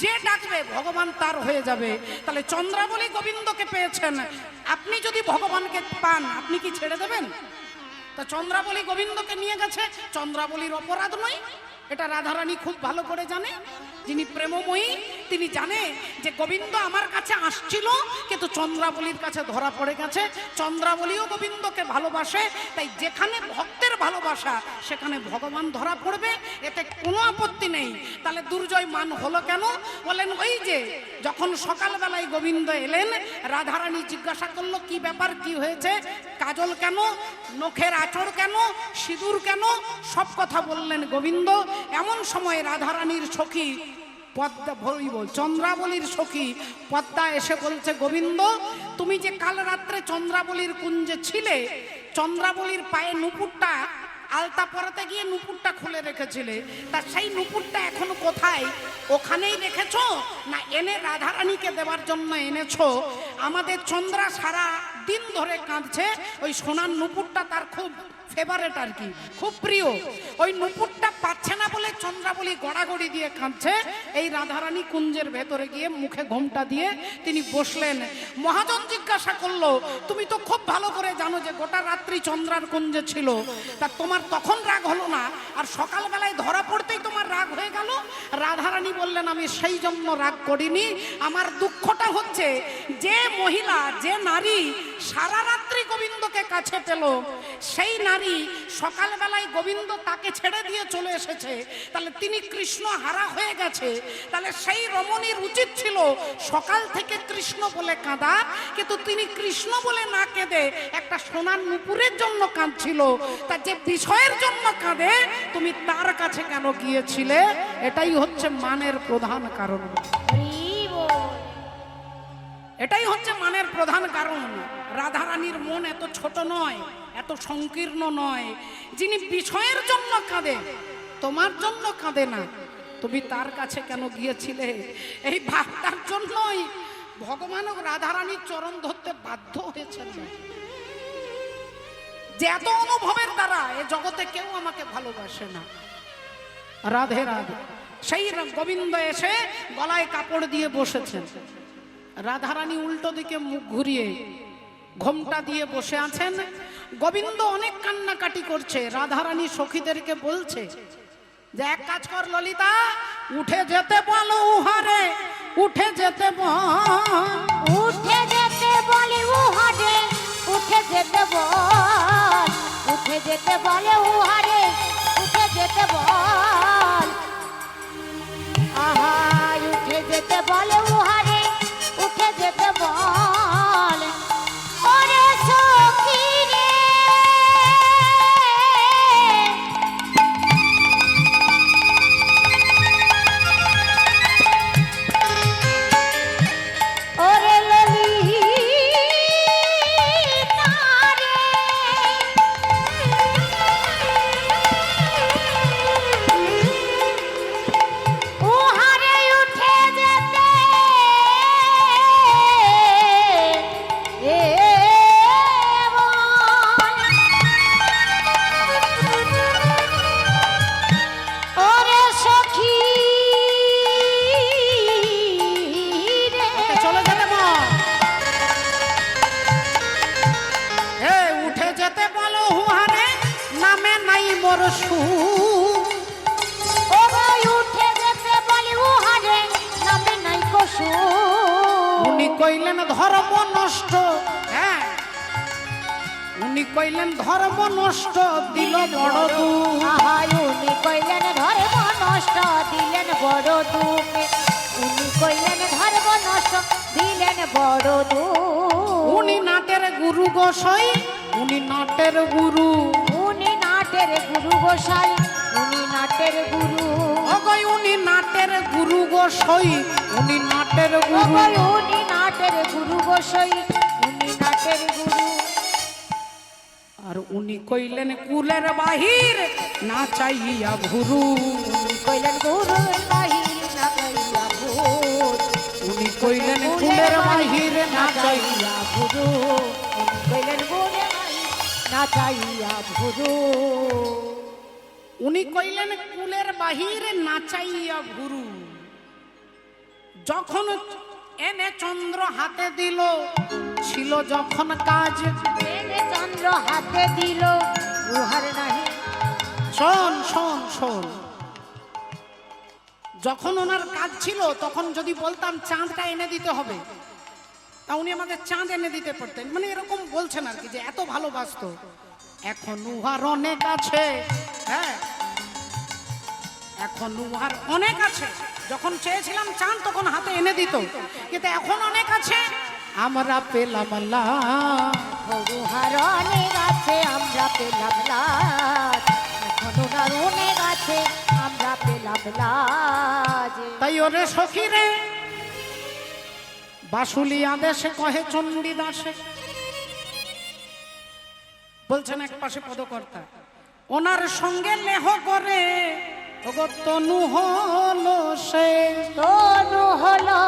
যে ডাকবে ভগবান তার হয়ে যাবে। তাহলে চন্দ্রাবলী গোবিন্দকে পেয়েছেন, আপনি যদি ভগবানকে পান আপনি কি ছেড়ে দেবেন? তা চন্দ্রাবলী গোবিন্দকে নিয়ে গেছে, চন্দ্রাবলীর অপরাধ নয়, এটা রাধারানী খুব ভালো করে জানে। যিনি প্রেমময়ী তিনি জানে যে গোবিন্দ আমার কাছে আসছিল, কিন্তু চন্দ্রাবলীর কাছে ধরা পড়ে গেছে। চন্দ্রাবলীও গোবিন্দকে ভালোবাসে, তাই যেখানে ভক্তের ভালোবাসা সেখানে ভগবান ধরা পড়বে, এতে কোনো আপত্তি নেই। তাহলে দুর্জয় মান হলো কেন? বলেন ওই যে যখন সকালবেলায় গোবিন্দ এলেন, রাধারানী জিজ্ঞাসা করলো কি ব্যাপার, কি হয়েছে, কাজল কেন, নখের আঁচড় কেন, সিঁদুর কেন, সব কথা বললেন গোবিন্দ। এমন সময় রাধারানীর সখী পদ্মা, চন্দ্রাবলীর সখী পদ্মা এসে বলছে, গোবিন্দ তুমি যে কাল রাত্রে চন্দ্রাবলীর কুঞ্জে ছিলে, চন্দ্রাবলীর পায়ে নুপুরটা আলতা পরাতে গিয়ে নুপুরটা খুলে রেখেছিলে, তা সেই নুপুরটা এখনো কোথায়? ওখানেই রেখেছো না এনে রাধারানীকে দেওয়ার জন্য এনেছো? আমাদের চন্দ্রা সারা দিন ধরে কাঁদছে, ওই সোনার নুপুরটা তার খুব ফেভারেট আর কি, খুব প্রিয়। ওই নুপুরটা পাচ্ছে না বলে চন্দ্রাবলী গড়াগড়ি দিয়ে কাঁদছে। এই রাধারানী কুঞ্জের ভেতরে গিয়ে মুখে ঘোমটা দিয়ে তিনি বসলেন। মহাজন জিজ্ঞাসা করলো, তুমি তো খুব ভালো করে জানো যে গোটা রাত্রি চন্দ্রার কুঞ্জে ছিল, তা তোমার তখন রাগ হলো না, আর সকালবেলায় ধরা পড়তেই তোমার রাগ হয়ে গেল? রাধারানী বললেন, আমি সেই জন্য রাগ করিনি, আমার দুঃখটা হচ্ছে যে মহিলা, যে নারী সারা রাত্রি গোবিন্দকে কাছে পেল, সেই নারী সকালবেলায় গোবিন্দ তাকে ছেড়ে দিয়ে চলে এসেছে, তাহলে তিনি কৃষ্ণ হারা হয়ে গেছে। তাহলে সেই রমণীর উচিত ছিল সকাল থেকে কৃষ্ণ বলে কাঁদা, কিন্তু তিনি কৃষ্ণ বলে না কেঁদে একটা সোনার নুপুরের জন্য কাঁদছিল। তা যে বিষয়ের জন্য কাঁদে তুমি তার কাছে কেন গিয়েছিলে? এটাই হচ্ছে মানের প্রধান কারণ, এটাই হচ্ছে মানের প্রধান কারণ। রাধারানীর মন এত ছোট নয়, এত সংকীর্ণ নয়। যিনি বিষয়ের জন্য কাঁদে, তোমার জন্য কাঁদে না, তুমি তার কাছে কেন গিয়েছিলে? এই ভাবটার জন্যই ভগবান রাধারানীর চরণ ধরতে বাধ্য হয়েছেন, যে এত অনুভবের দ্বারা এ জগতে কেউ আমাকে ভালোবাসে না। রাধে রাধে। সেই গোবিন্দ এসে গলায় কাপড় দিয়ে বসেছেন, রাধারানী উল্টো দিকে মুখ ঘুরিয়ে ঘোমটা দিয়ে বসে আছেন। গোবিন্দ অনেক কান্নাকাটি করছে, রাধারানী সখীদেরকে বলছে যে এক কাজ কর ললিতা, উঠে যেতে বলো উহারে, উঠে যেতে উঠে যেতে বলে উহারে, উঠে যেতে বল, উঠে যেতে বলে উহারে, উঠে যেতে বল, আহা উঠে যেতে বলে উহারে, উঠে যেতে বল। ওরে সখী রে, ওরে ললিতা রে, উহারে উঠে যেতে বল। ওরে সখী রে, চলে যেতে বল। এ উঠে যেতে বলো উহারে, নামে নাই মোর সুখ। ও ভাই উঠে যেতে বলে উহারে, নামে নাই কসু। উনি কইলেন ধর্ম নষ্ট, হ্যাঁ উনি কইলেন ধর্ম নষ্ট, দিল বড় দুঃখ। আহাই উনি কইলেন ধর্ম নষ্ট, দিলেন বড় দুঃখ। উনি কইলেন ধর্ম নষ্ট, দিলেন বড় দুঃখ। উনি নাটের গুরু গোসাই, উনি নাটের গুরু, উনি নাটের গুরু গোসাই, উনি নাটের গুরু। অগয় উনি নাটের গুরু গোসাই, উনি নাটের গুরু। ওগো উনি নাটের গুরু গোসাই, উনি নাটের গুরু। আর উনি কইলেন কুলের বাহির না চাইয়া ভুরু, উনি কইলেন গুরুর বাহির না চাইয়া ভূত, উনি কইলেন কুলের বাহির না চাইয়া ভুরু, উনি কইলেন গুরুর বাহির না চাইয়া ভুরু। উনি কইলেন কুলের বাহির না চাইয়া ভুরু। যখন এনে চন্দ্র হাতে দিল ছিল যখন কাজ, এনে চন্দ্র হাতে দিল উহার নাহি। শোন শোন শোন, যখন ওনার কাজ ছিল তখন যদি বলতাম চাঁদটা এনে দিতে হবে, তা উনি আমাদের চাঁদ এনে দিতে পারতেন, মানে এরকম বলছেন আর কি, যে এত ভালোবাসতো। এখন উহার অনেক আছে, হ্যাঁ এখন উহার অনেক আছে। যখন চেয়েছিলাম চাঁদ তখন হাতে এনে দিত, কিন্তু এখন অনেক আছে আমরা পেলাম না। উহার অনেক আছে আমরা পেলাম লাজ, এখন ওনার অনেক আছে আমরা পেলাম লাজ। তাই ওরে সখী রে বাসুলি আদেশে কহে চণ্ডীদাসে, বলছেন এক পাশে পদকর্তা, ওনার সঙ্গে নেহ করে ওগো তনু হলো সে, তনু হলো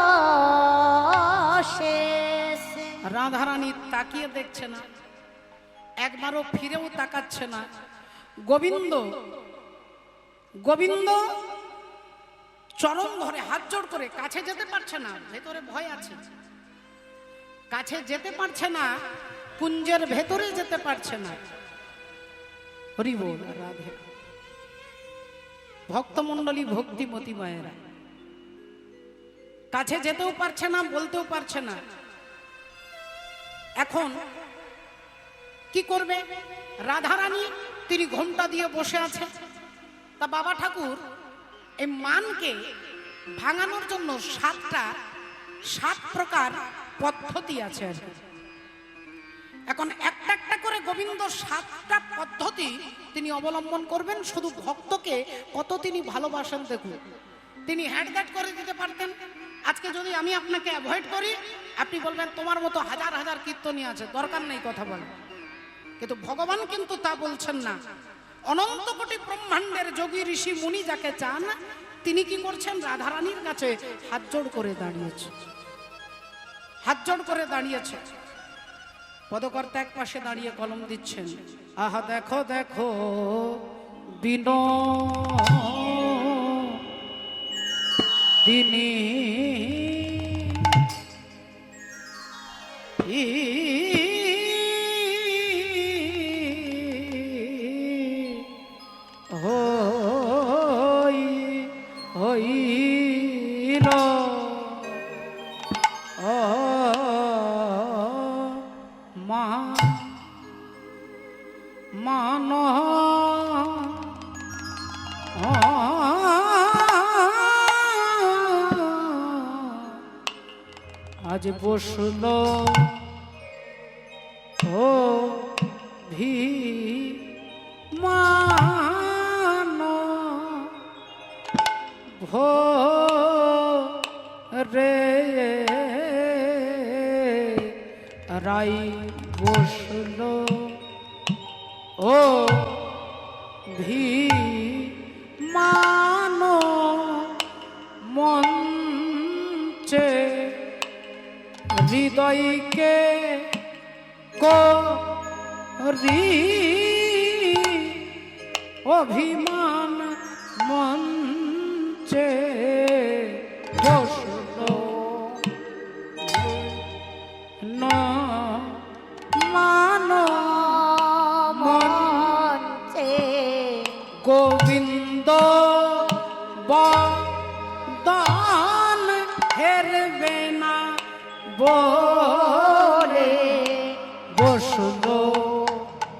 শেষ। রাধারানী তাকিয়ে দেখছে না, একবারও ফিরেও তাকাচ্ছে না। গোবিন্দ গোবিন্দ চরণ ধরে হাত জোড় করে, কাছে যেতে পারছে না, ভেতরে ভয় আছে, কাছে যেতে পারছে না, কুঞ্জের ভেতরে যেতে পারছে না। হরি বল রাধে। ভক্তমণ্ডলী ভক্তিমতী মায়েরা কাছে যেতেও পারছে না, বলতেও পারছে না। এখন কি করবে রাধারানী? তিনি ঘোমটা দিয়ে বসে আছে। তা বাবা ঠাকুর এই মানকে ভাঙানোর জন্য 7 প্রকার পদ্ধতি আছে আর কি। এখন একটা একটা করে গোবিন্দ 7টা পদ্ধতি তিনি অবলম্বন করবেন। শুধু ভক্তকে কত তিনি ভালোবাসেন দেখুন। তিনি হ্যান্ডদ্যাট করে দিতে পারতেন। আজকে যদি আমি আপনাকে অ্যাভয়েড করি, আপনি বলবেন তোমার মতো হাজার হাজার কীর্তনী আছে, দরকার নেই কথা বলা। কিন্তু ভগবান কিন্তু তা বলছেন না। অনন্ত কোটি ব্রহ্মাণ্ডের যোগী ঋষি মুনি যাকে চান, তিনি কি করছেন? রাধারানীর কাছে হাত জোড় করে দাঁড়িয়েছে, হাত জোড় করে দাঁড়িয়েছে। পদকর্তা এক পাশে দাঁড়িয়ে কলম দিচ্ছেন। আহা দেখো দেখো বিনোদিনী হইল মান আজ বসল ও ভি মান ভোরে রাই বসল ও ভি মান মঞ্চে হৃদয়কে করি অভিমান মঞ্চে বসল না মান মঞ্চে গোবিন্দ বদন হেরবে না বলে বসল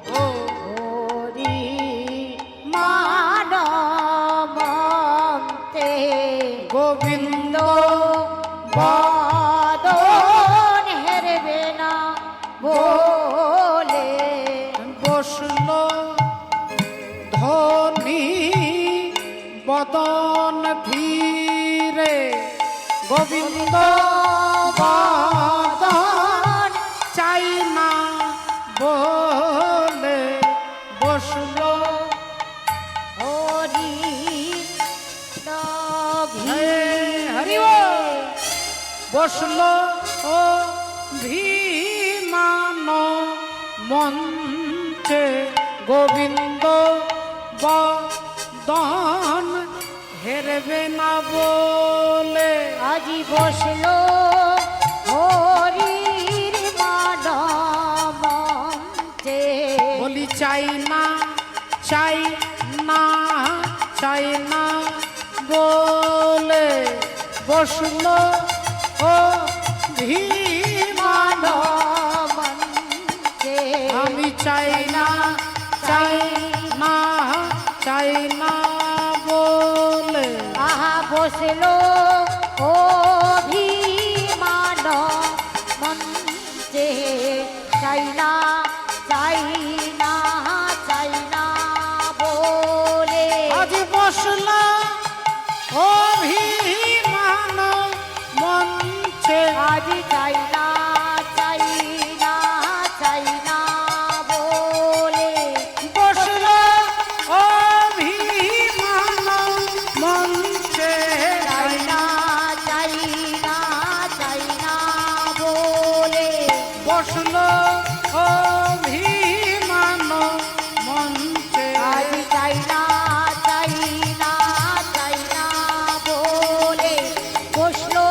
হরি মানবন্তে গোবিন্দ বদন হেরবে না বলে বসল ধনী বদন ধীরে গোবিন্দ বদন চাই না বলে বসলো ও ভীমান মঞ্চে গোবিন্দ বদন হেরবে না বলে আজি বসলো হরির মানমঞ্চে বলি চাই না চাই না চাই না বলে বসলো ও ভীমান মঞ্চে আমি চাই না চাই না চাই না বলে আহা বসলো অভিমান মঞ্চে চাই না চাই না চাই না বলে আজ বসলো অভিমান মঞ্চে আজ চাই না চাই না চাই না বলে বসলো অভিমান মঞ্চে চাই না চাই না চাই না বলে বসলো অভিমান মঞ্চে আজ চাই না চাই না চাই না বলে বসলো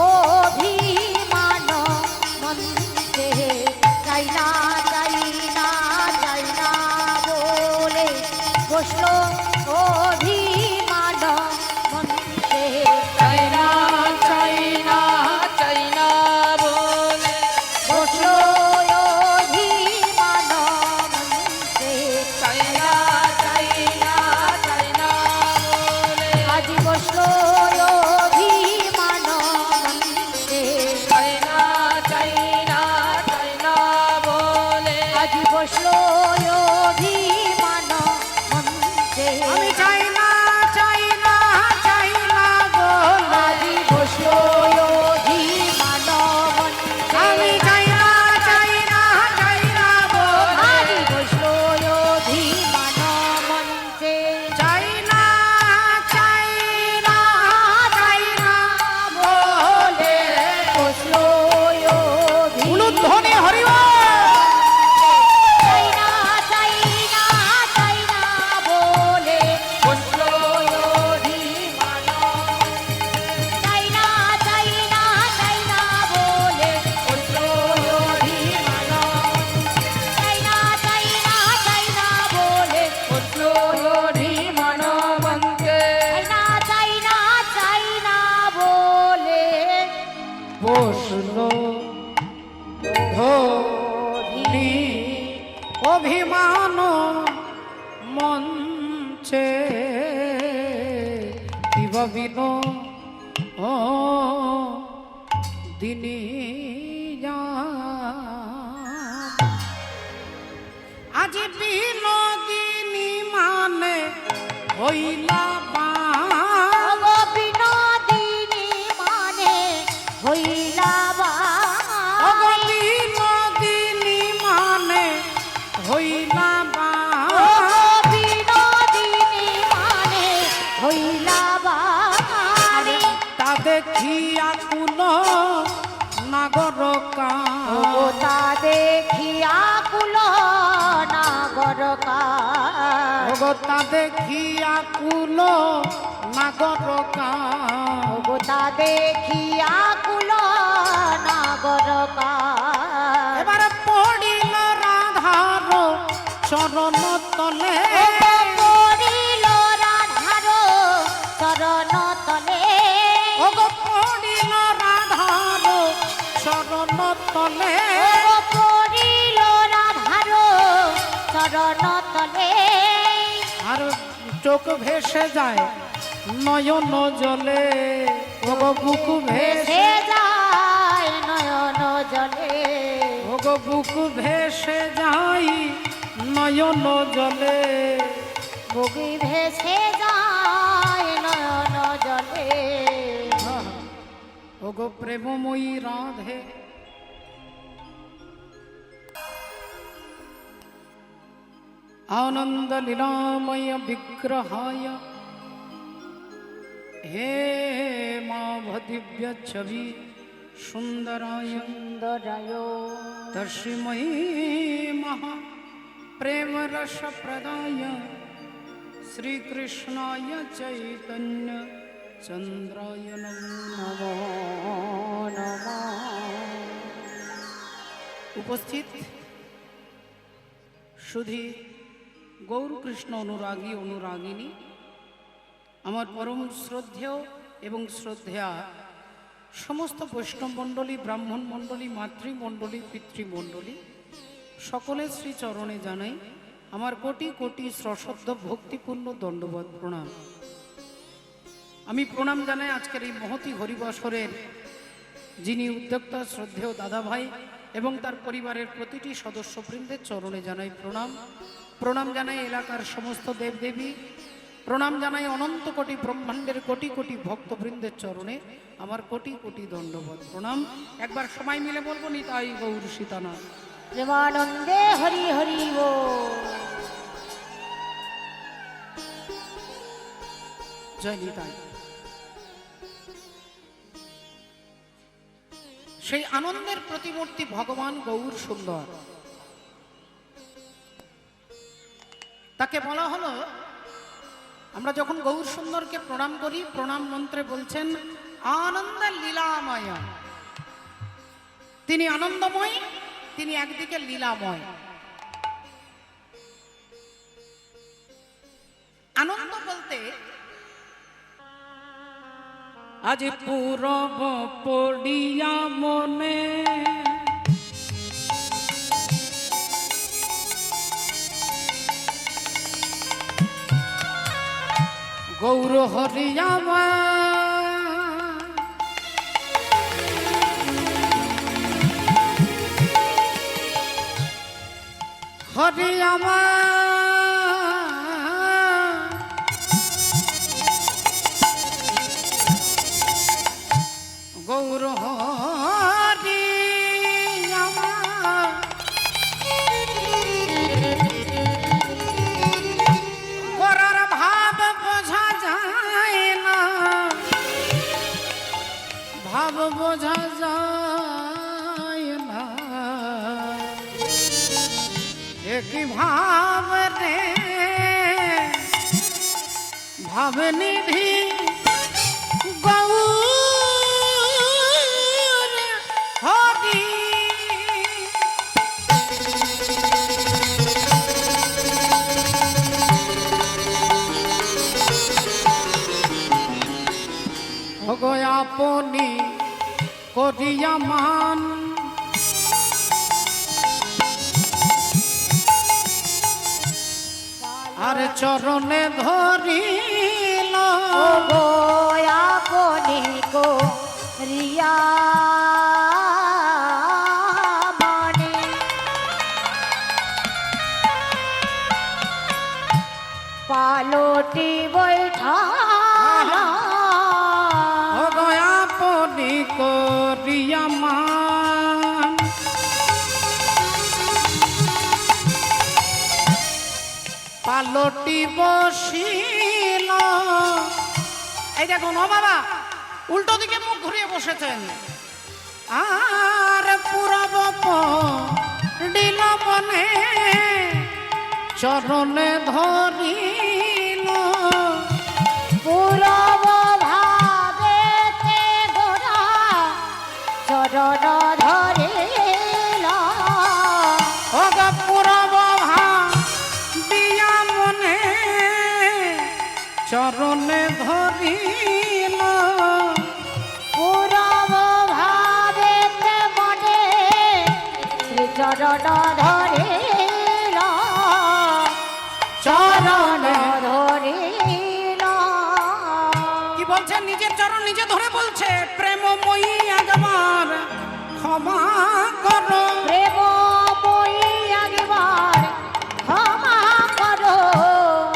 অভিমান মঞ্চে চাই না চাই না চাই না বলে বসলো অভিমান মঞ্চে চাই না চাই না চাই না বলে বসলো অভিমান মঞ্চে চাই না চাই না চাই না বলে আজ বসলো অভিমান মঞ্চে চাই না চাই না চাই না বলে আজ বসলো অভিমান মঞ্চে আমি চাই না চাই না চাই না বলে আজ বসলো অভিমান মঞ্চে আমি চাই না চাই না চাই না বলে আজ বসলো অভিমান মঞ্চে চাই না চাই না চাই না বলে বসলো উলুধ্বনি হরিবল চাই না চাই না চাই না বলে বসলো অভিমান চাই না চাই না চাই না বলে বসলো অভিমান চাই না চাই না চাই না বলে বসলো অভিমান মঞ্চে চাই না চাই না চাই না বলে বসলো ধনি অভিমান মঞ্চে কি ভাবিন ও দিনী আজ বিনোদিনী মানে হইলা বা বিনোদিনী মানে হইলা বিনোদিনী মানে হইলা বা বিনোদিনী মানে হইলা বাড়ি তা দেখিয়া কুল নাগরকা ও তা দেখিয়া কুল নাগরকার তা দেখিয়া কুল নাগরকা ও তা দেখিয়া কুল নাগরকার এবারে পড়িল রাধার চরণ তলে পড়িল রাধার চরণ তলে ওগো পড়িল রাধার চরণ তলে পড়িল রাধার চরণ তলে আর চোখ ভেসে যায় নয়ন জলে ওগো বুক ভেসে সে যায় নয়ন জলে ওগো বুক ভেসে যাই নয়ন জলে বুগি ভেসে যায় নয়ন জলে ওগো প্রেমময়ী রাধে आनंद लीलामय विग्रहाय हे मां दिव्य छवि সুন্দরায় সুন্দরায় তস্मै মহা প্রেম রস প্রদায় শ্রীকৃষ্ণায় চৈতন্য চন্দ্রায় নমো নমো নমঃ। উপস্থিত শুধু গৌরকৃষ্ণ অনুরাগী অনুরাগিনী, আমার পরম শ্রদ্ধেয় এবং শ্রদ্ধেয়া সমস্ত বৈষ্ণব মণ্ডলী, ব্রাহ্মণ মণ্ডলী, মাতৃমণ্ডলী, পিতৃমণ্ডলী, সকলের শ্রীচরণে জানাই আমার কোটি কোটি সশ্রদ্ধ ভক্তিপূর্ণ দণ্ডবত প্রণাম। আমি প্রণাম জানাই আজকের এই মহতি হরিবাসরের যিনি উদ্যোক্তা শ্রদ্ধেয় দাদা ভাই এবং তার পরিবারের প্রতিটি সদস্যবৃন্দের চরণে জানাই প্রণাম। প্রণাম জানাই এলাকার সমস্ত দেবদেবী, প্রণাম জানাই অনন্ত কোটি ব্রহ্মাণ্ডের কোটি কোটি ভক্তবৃন্দের চরণে আমার কোটি কোটি দণ্ডবত প্রণাম। একবার সবাই মিলে বলবো, নিতাই গৌর সীতানাথ। প্রেমানন্দে হরি হরি বল। জয় নিতাই। সেই আনন্দের প্রতিমূর্তি ভগবান গৌর সুন্দর, তাকে বলা হলো, আমরা যখন গৌর সুন্দরকে প্রণাম করি, প্রণাম মন্ত্রে বলছেন আনন্দ লীলাময়। তিনি আনন্দময়, তিনি একদিকে লীলাময়। আনন্দ বলতে আজ পূরব পড়িয়া মনে গৌর হরিয়ামা হরিয়ামা গৌর হরিয়ামা গোরার ভাব বোঝা যায় না, ভাব বোঝা যায় না, একই ভাব রে ভাব নিধি গৌর হরি। ভগ আপনি করিয়া মান আর চরণে ধরিল গো আপনি গো রিয়া মানে পালটি বৈঠালা ভগ আপনি করিয়া মান পালটি বসিল। এই দেখুন, ও বাবা উল্টো দিকে মুখ ঘুরিয়ে বসেছেন। আর পুরব পড়িল মনে চরণে ধরিল পুরব ভাবেতে গোরা চরণ ধরিল ভগ পুরব ভাবিয়া মনে চরণে ধরিল পুরব ভাবেতে মনে শ্রী চরণ ধরিল চরণ ধরিল। কি বলছে? নিজের চরণ নিজে ধরে বলছে, প্রেমময়ী একবার ক্ষমা করো, প্রেমময়ী একবার ক্ষমা করো,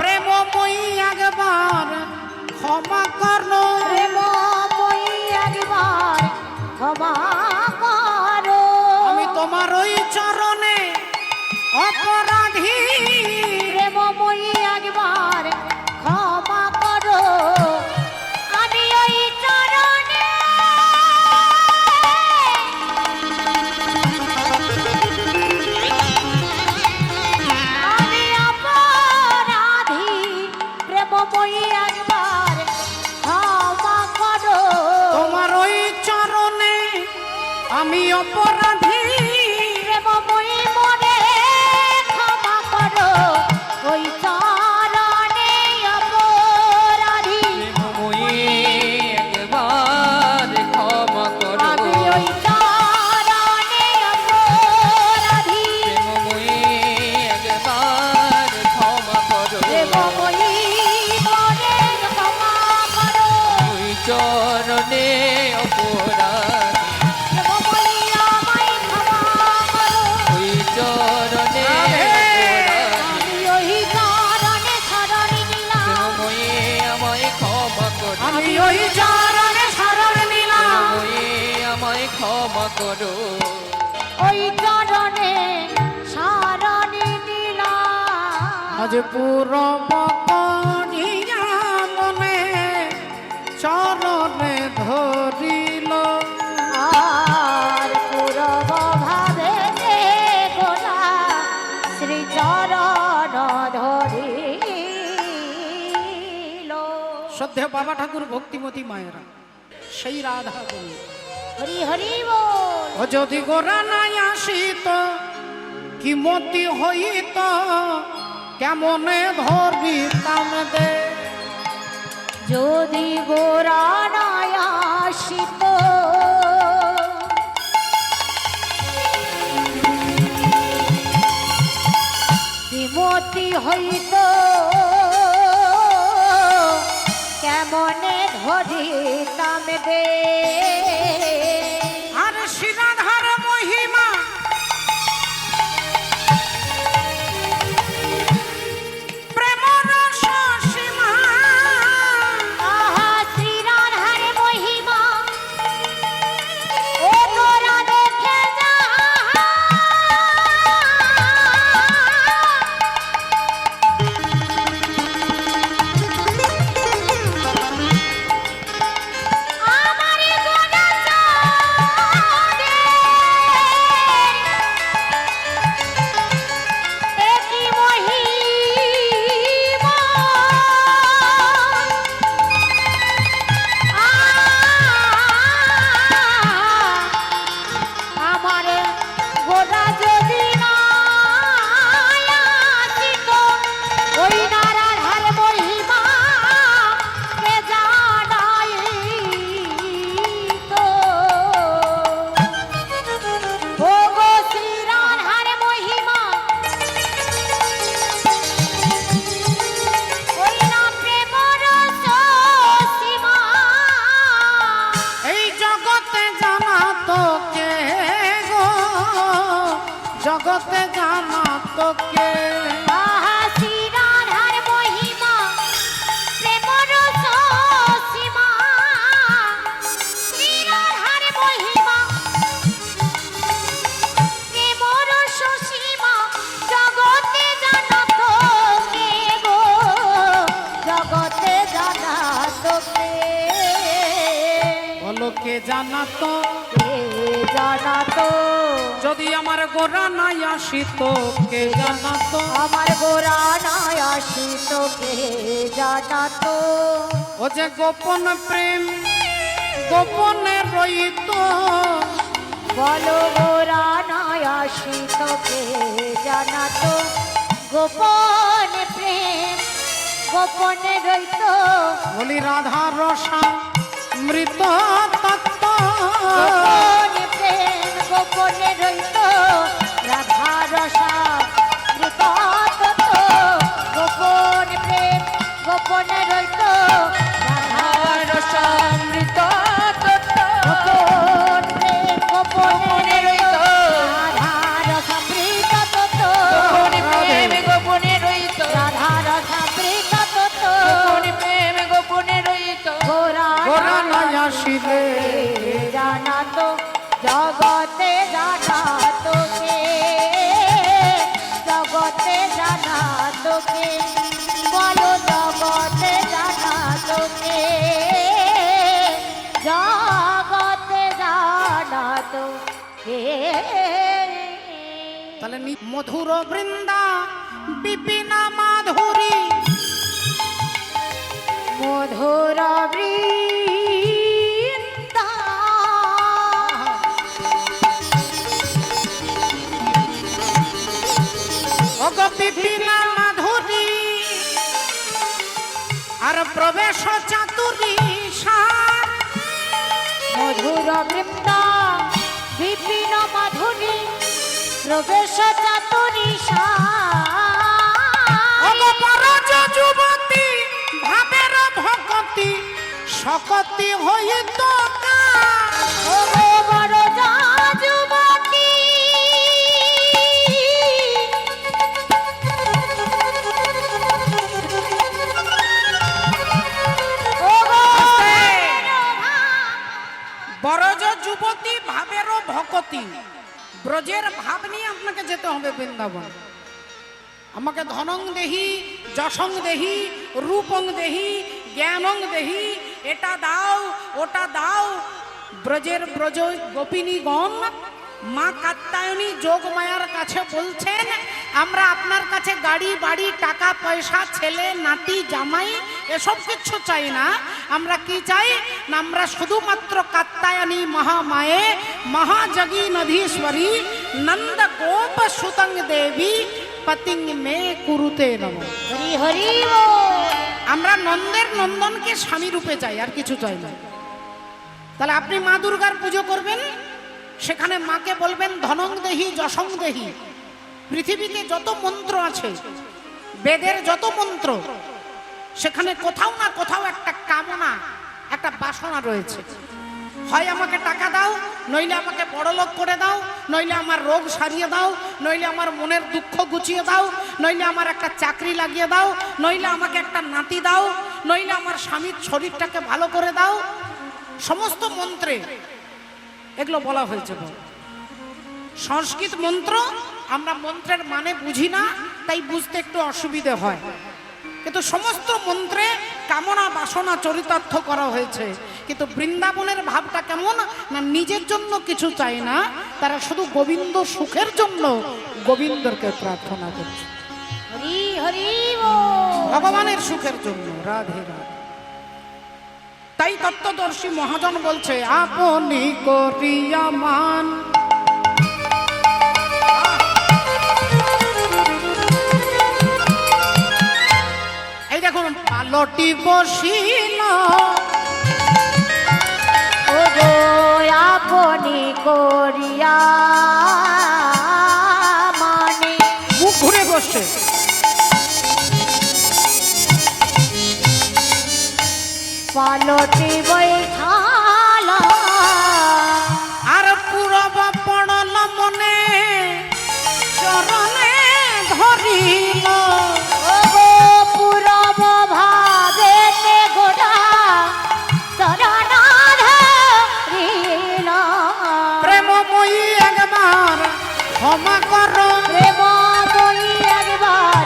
প্রেমময়ী একবার ক্ষমা করো, প্রেমময়ী একবার ক্ষমা করো। আমি তোমার ওই চরণে আমি অপরাধী প্রেমময়ী মনে ক্ষমা করো ওই চরণে অপরাধী প্রেমময়ী একবার ক্ষমা করো আমি ওই চরণে অপরাধী প্রেমময়ী একবার ক্ষমা করো প্রেমময়ী মনে ক্ষমা করো ওই চরণে অপরাধী প্রেমময়ী আমায় ক্ষমা করো ওই চরণে অপরাধী আমি ওই চরণে শরণ নিলাম প্রেমময়ী আমায় ক্ষমা করো আমি ওই চরণে শরণ নিলাম প্রেমময়ী আমায় ক্ষমা করো ওই চরণে শরণ নিলাম আজ পূরব করিয়া মনে চরণে ধরিল আর পূরব ভাবে গোলা শ্রী চরণ ধরিল শ্রদ্ধেয় বাবা ঠাকুর ভক্তিমতী মায়েরা সেই রাধা বলি হরি হরি বল ও যদি গোরা নাই আসিত কি মতি হইত কেমনে ধরিতাম দে যদি গোরা নাই আসিত বিমতি হইত কেমনে ধরিতাম দে আর শ্রীরাধার মহিমা প্রেম রস সীমা আহা শ্রীরাধার মহিমা ও তোরা দেখে যা আমারে গোনা চাঁদে একই মহিমা আমারে গোনা যদি না আসিত ওই নারাধার মহিমা কে জানাইত ও গো শ্রীরাধার মহিমা ওই না প্রেম রস সীমা এই জগতে জানা তো কে গো জগতে জানা তো কে আহা শ্রীরাধার মহিমা প্রেম রস সীমা শ্রীরাধার মহিমা প্রেম রস সীমা জগতে জানত কে গো জগতে জানত কে বলো কে জানা তো কে জানত যদি আমার গোরা নাই আসিত কে জানা তো আমার গোরা নাই আসিত কে জানাত ও যে গোপন প্রেম গোপনে রইত বলো গোরা নাই আসিত কে জানাত গোপন প্রেম গোপনে রইত বলি রাধা রসা মৃত তত্ত্ব গোপন প্রেম গোপনে রইত রাধা রসা মৃত তত্ত্ব গোপন প্রেম গোপনে রইত রাধা রসামৃত তত্ত্ব গোপন প্রেম গোপনে রইত রাধা রসা মৃত তত্ত্ব গোপনে প্রেম গোপনে রহিত রাধা রসা মৃত তত্ত্ব গোপনে প্রেম গোপনে রহিত গোরা গোরা নাই আসিলে জানাতো জগতে জানাতো কে জগতে জানাতো কে বলো জগতে জানাতো কে জগতে জানাতো কে তাহলে মধুর বৃন্দা বিপিনা মাধুরী মধুর বৃন্দা বিপিনা মাধুরী আর প্রবেশ চাতুরী সার। মধুর বৃন্দ বিপিন মাধুরী প্রবেশ চাতুরী পরজ যুবতী ভাবের ভকতি সকতি হইত বড় যুবতী বরজ যুবতী ভাবেরও ভকতি। ব্রজের ভাব নিয়ে আপনাকে যেতে হবে বৃন্দাবন। আমাকে ধনং দেহি, যশং দেহি, রূপং দেহি, জ্ঞানং দেহি, এটা দাও ওটা দাও। ব্রজের ব্রজ গোপিনীগণ মা কাত্যায়নী যোগমায়ার কাছে বলছেন, আমরা আপনার কাছে গাড়ি বাড়ি টাকা পয়সা ছেলে নাতি জামাই এসব কিছু চাই না। আমরা কি চাই না, আমরা শুধুমাত্র কাত্যায়নী মহামায়ে মহাজগী নধীশ্বরী নন্দ গোপ সুতং দেবী পতিং মে কুরুতে নম। হরি হরি বল। আমরা নন্দের নন্দনকে স্বামী রূপে চাই, আর কিছু চাই না। তাহলে আপনি মা দুর্গার পুজো করবেন, সেখানে মাকে বলবেন ধনং দেহি যশং দেহি। পৃথিবীতে যত মন্ত্র আছে, বেদের যত মন্ত্র, সেখানে কোথাও না কোথাও একটা কামনা, একটা বাসনা রয়েছে। হয় আমাকে টাকা দাও, নইলে আমাকে বড়লোক করে দাও, নইলে আমার রোগ সারিয়ে দাও, নইলে আমার মনের দুঃখ গুছিয়ে দাও, নইলে আমার একটা চাকরি লাগিয়ে দাও, নইলে আমাকে একটা নাতি দাও, নইলে আমার স্বামীর শরীরটাকে ভালো করে দাও। সমস্ত মন্ত্রে এগুলো বলা হয়েছে। সংস্কৃত মন্ত্র, আমরা মন্ত্রের মানে বুঝি না, তাই বুঝতে একটু অসুবিধে হয়। কিন্তু সমস্ত মন্ত্রে কামনা বাসনা চরিতার্থ করা হয়েছে। কিন্তু বৃন্দাবনের ভাবটা কেমন না, নিজের জন্য কিছু চায় না, তারা শুধু গোবিন্দ সুখের জন্য গোবিন্দকে প্রার্থনা করছে। হরি হরি বল। ভগবানের সুখের জন্য। রাধে রাধে। তাই তত্ত্বদর্শী মহাজন বলছে, আপনি করিয়া মান। এই দেখুন, পালটি বসিল ও গো আপনি করিয়া মানে। মুখ ঘুরে বসছে। পালটি বৈঠাল আর পুরব পড়ল মনে চরণে ধরিল। ও গো পুরব ভাবে গোড়া চরণ ধরিল। প্রেমময়ী একবার ক্ষমা করো, প্রেম বই একবার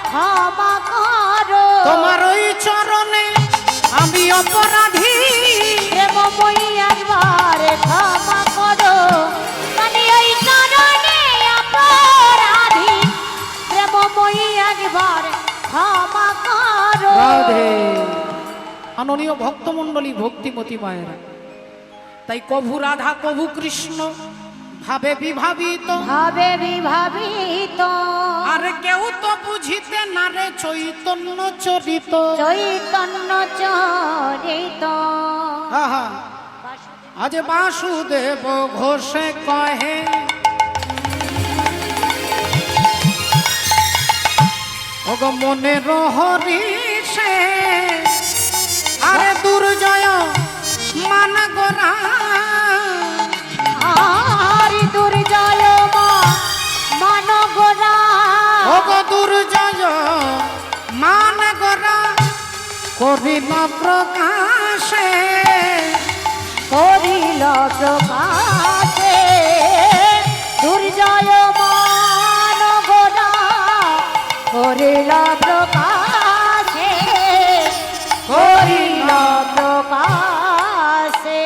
ক্ষমা করো। তোমার ওই চরণে আমি অপরাধী। প্রেমময়ী একবার ক্ষমা করো, মানে ওই চরণে অপরাধী। প্রেমময়ী একবার ক্ষমা করো। রাধে। মাননীয় ভক্তমণ্ডলী, ভক্তিমতী মায়েরা, তাই কভু রাধা কভু কৃষ্ণ ভাবে বিভাবিত, ভাবে বিভাবিত। আর কেউ তো বুঝিতে না রে চৈতন্য চরিত। চৈতন্য চরিত। আহা, আজ বাসুদেব ঘোষে কহে, ওগো মনের হরিষে আরে দুর্জয় মান গোরা। আর দুর্জয় মান গোরা। ওগো দুর্জয় মান গোরা করিল প্রকাশে। করিল প্রকাশে দুর্জয় মান গোরা। করিল প্রকাশে, করিল প্রকাশে।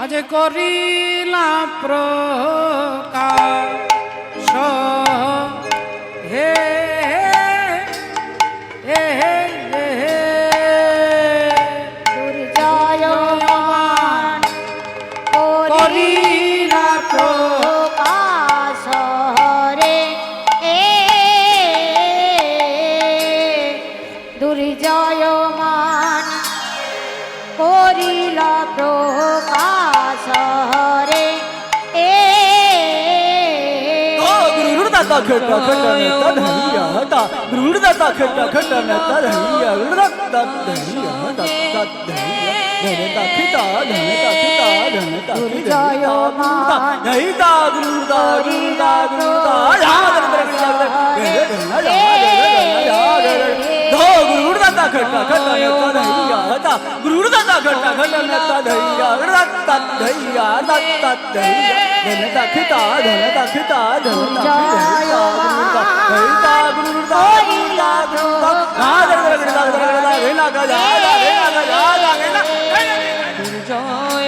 আজ করিলা প্রকাশ হে হে হে হে। দুর্জয় মান করিল প্রকাশ রে। এ ta kheta kheta na ta dhaiya ta guru da ta kheta kheta na ta dhaiya guru da ta dhaiya ta ta dhaiya dhane ta kheta dhane ta kheta dhane ta দুর্জয় মান dhai ta guru da guru da guru da ya da da da guru da ta kheta kheta na ta dhaiya ta guru da ta kheta kheta na ta dhaiya guru da ta dhaiya ta ta dhaiya dhane ta kheta dhane ta kheta dhane ta kheta dhai ta guru da guru da guru da ya da da da na ga ya da na ga ya da na দুর্জয়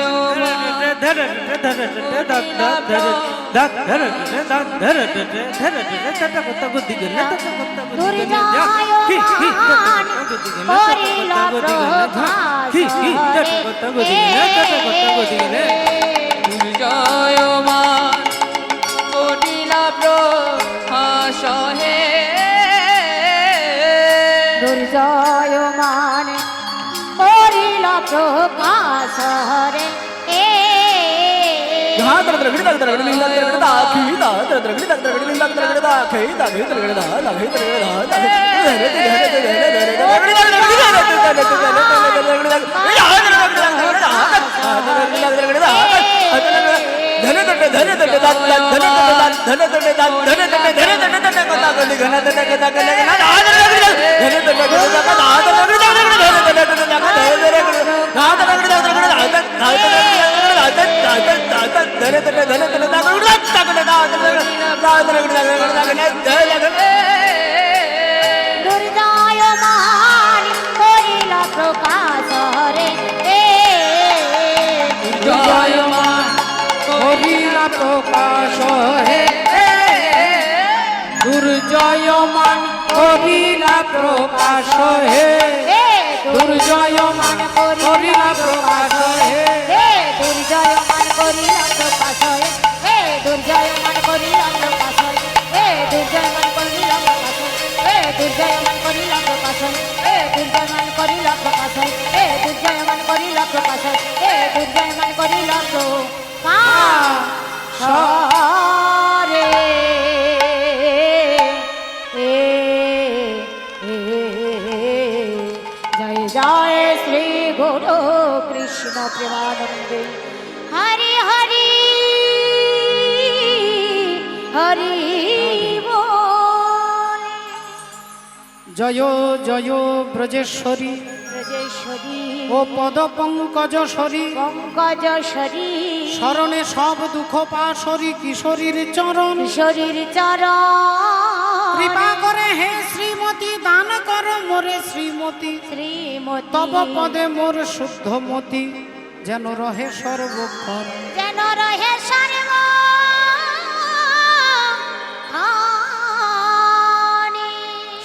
দুর্জয়মান করিলা প্রকাশ হে দুর্জয় মান করিল প্রকাশ রে দুর্জয় মান করিল প্রকাশ রে জয়মান করিলা প্রকাশ হে দুর্জয়মান করিলা প্রকাশ হে দুর্জয়মান করিলা প্রকাশ হে দুর্জয় মান করিল প্রকাশ হে দুর্জয় মান করিল প্রকাশ হে দুর্জয় মান করিল প্রকাশ হে দুর্জয় মান করিল প্রকাশ হে দুর্জয় মান করিল প্রকাশ হে দুর্জয় মান করিল প্রকাশ হে দুর্জয় মান করিল প্রকাশ রে জয় জয় শ্রী গুরু কৃষ্ণ প্রেমানন্দে হরি হরি হরি বল জয় জয় ব্রজেশ্বরী ব্রজেশ্বরী ও পদ পঙ্কজশ্বরী পঙ্কজশ্বরী শরণে সব দুঃখ পাশরী কিশোরীর চরণ শরীর চরণ কৃপা করে হে শ্রীমতী দান কর মোরে শ্রীমতী শ্রীমতী তব পদে মোর শুদ্ধ মতি যেন রহে সর্বক্ষণ যেন রহে সর্ব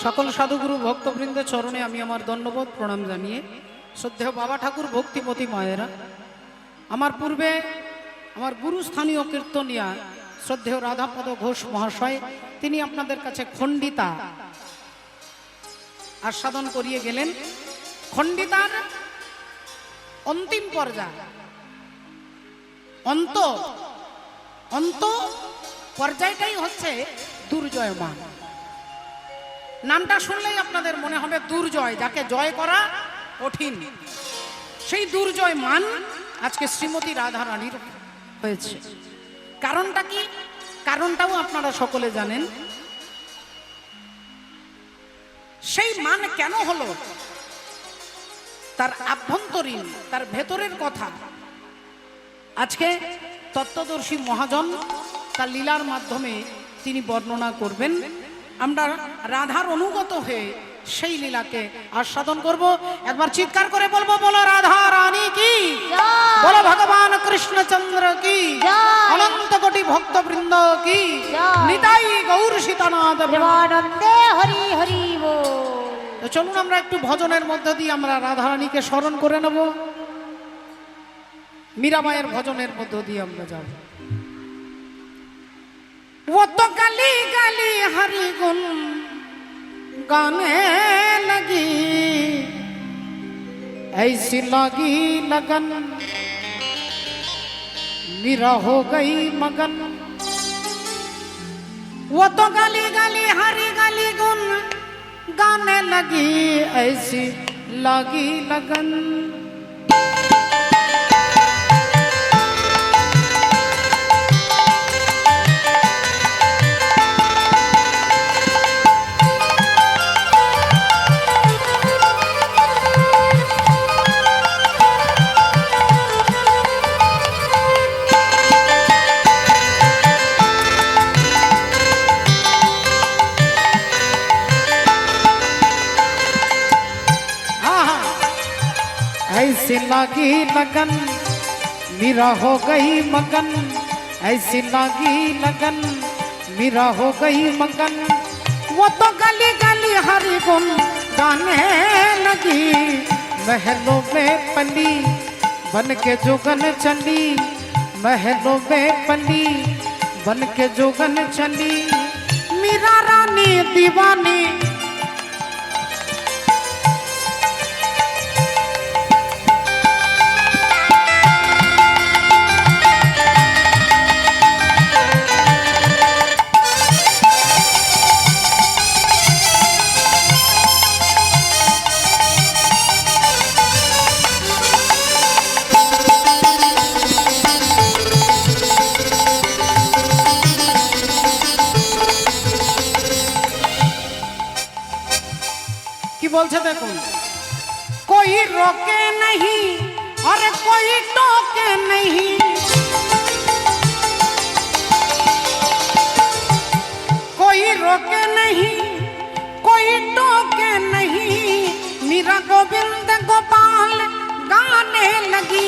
সকল সাধুগুরু ভক্তবৃন্দের চরণে আমি আমার ধন্যবাদ প্রণাম জানিয়ে শ্রদ্ধেয় বাবা ঠাকুর ভক্তিমতী মায়েরা আমার পূর্বে আমার গুরুস্থানীয় কীর্তনিয়া শ্রদ্ধেয় রাধাপদ ঘোষ মহাশয় তিনি আপনাদের কাছে খণ্ডিতা আস্বাদন করিয়ে গেলেন। খণ্ডিতার অন্তিম পর্যায় অন্ত অন্ত পর্যায়টাই হচ্ছে দুর্জয়মান। নামটা শুনলেই আপনাদের মনে হবে দুর্জয়, যাকে জয় করা কঠিন, সেই দুর্জয় মান আজকে শ্রীমতী রাধা রানীর হয়েছে। কারণটা কি? কারণটাও আপনারা সকলে জানেন। সেই মান কেন হলো, তার আভ্যন্তরীণ, তার ভেতরের কথা আজকে তত্ত্বদর্শী মহাজন তার লীলার মাধ্যমে তিনি বর্ণনা করবেন। আমরা রাধার অনুগত হয়ে সেই লীলাকে আস্বাদন করব। একবার চিৎকার করে বলবো, বলো রাধা রানী কি, বলো ভগবান কৃষ্ণচন্দ্র কি, অনন্ত কোটি ভক্তবৃন্দ কি, নিতাই গৌর সীতানাথ প্রেমানন্দে হরি হরি বল। তো চলুন আমরা একটু ভজনের মধ্যে দিয়ে আমরা রাধা রানীকে স্মরণ করে নেব। মীরাবাইয়ের ভজনের মধ্য দিয়ে আমরা যাব। वो तो गली गली हरि गुण गाने लगी, ऐसी लगी लगन मीरा हो गई मगन। वो तो गली गली हरी गली गुन गाने लगी, ऐसी लगी लगन। ऐसी लगी लगन मेरा हो गई मगन, ऐसी लगी लगन मेरा हो गई मगन। वो तो गली गली हरी गुन गाने लगी, महलों में पली बन के जोगन चली, महलों में पली बन के जोगन चली। मीरा रानी दीवानी बोलছে দেখুন, कोई रोके नहीं और कोई टोके नहीं, कोई रोके नहीं कोई टोके नहीं। मीरा गोविंद गोपाल गाने लगी,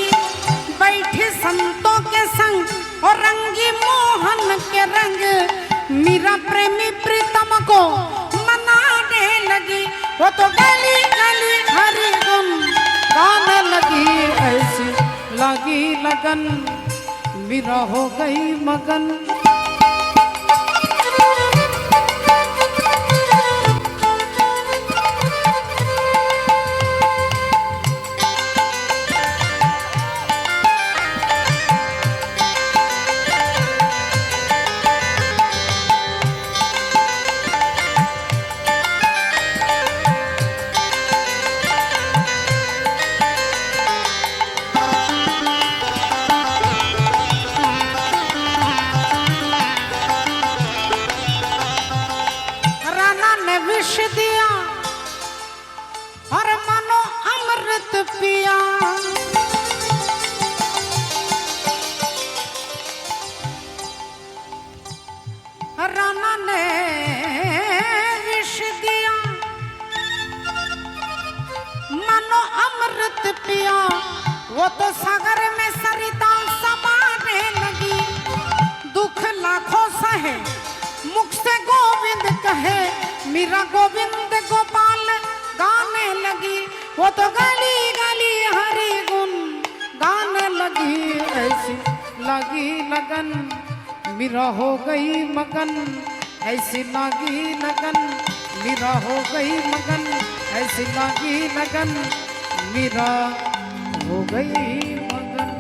बैठी संतों के संग और रंगी मोहन के रंग। मीरा प्रेमी प्रीतम को मनाने लगी, वो तो गली गली हरी गुन गाने लगी, ऐसी लगी लगन मीरा हो गई मगन। विष दिया और मानो अमृत पिया, राणा ने विष दिया मानो अमृत पिया। वो तो सागर में सरिता समाने लगी, दुख लाखों सहे मुख से गोविंद कहे। मीरा गोविंद गोपाल गाने लगी, वो तो गली गली हरी गुन गाने लगी, ऐसी लगी लगन मीरा हो गई मगन, ऐसी लगी लगन मीरा हो गई मगन, ऐसी लगी लगन मीरा हो गई मगन।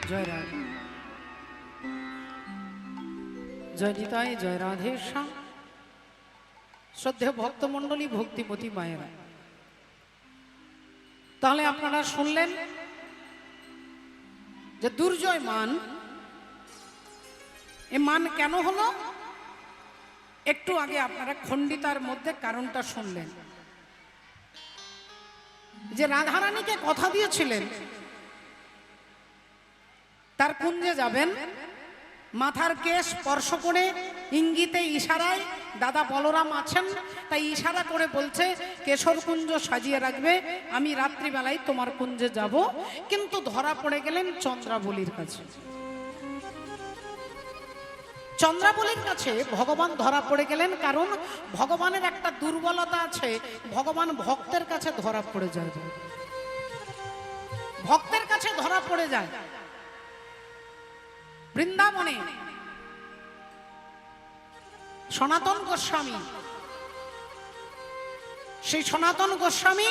जय राधे, जय निताई, जय राधे श्याम। শ্রদ্ধেয় ভক্তমণ্ডলী, ভক্তিমতী মায়েরা, তাহলে আপনারা শুনলেন যে দুর্জয় মান, এ মান কেন হলো? একটু আগে আপনারা খণ্ডিতার মধ্যে কারণটা শুনলেন, যে রাধারানীকে কথা দিয়েছিলেন তার কুঞ্জে যাবেন, মাথার কেশ স্পর্শ করে ইঙ্গিতে ইশারায় দাদা বলরাম আছেন, তাই ইশারা করে বলছে কেশর কুঞ্জ সাজিয়ে রাখবে, আমি রাত্রিবেলায় তোমার কুঞ্জে যাব। কিন্তু ধরা পড়ে গেলেন চন্দ্রাবলীর কাছে। চন্দ্রাবলীর কাছে ভগবান ধরা পড়ে গেলেন, কারণ ভগবানের একটা দুর্বলতা আছে, ভগবান ভক্তের কাছে ধরা পড়ে যায়, ভক্তের কাছে ধরা পড়ে যায়। বৃন্দাবনে সনাতন গোস্বামী, সেই সনাতন গোস্বামী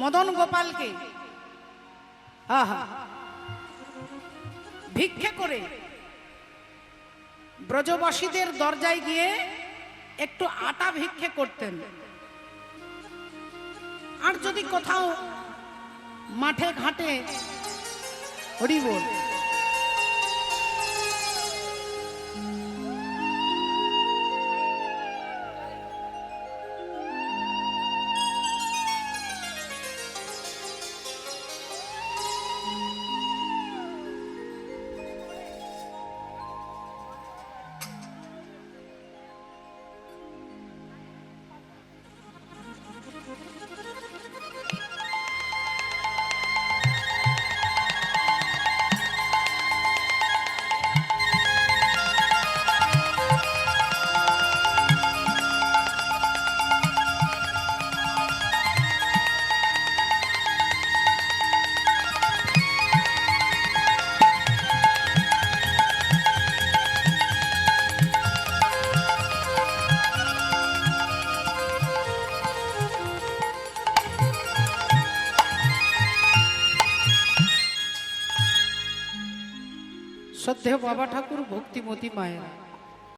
মদন গোপালকে ভিক্ষে করে ব্রজবাসীদের দরজায় গিয়ে একটু আটা ভিক্ষে করতেন। আর যদি কোথাও মাঠে ঘাটে হরি বল শ্রদ্ধেয় বাবা ঠাকুর ভক্তিমতী মায়ের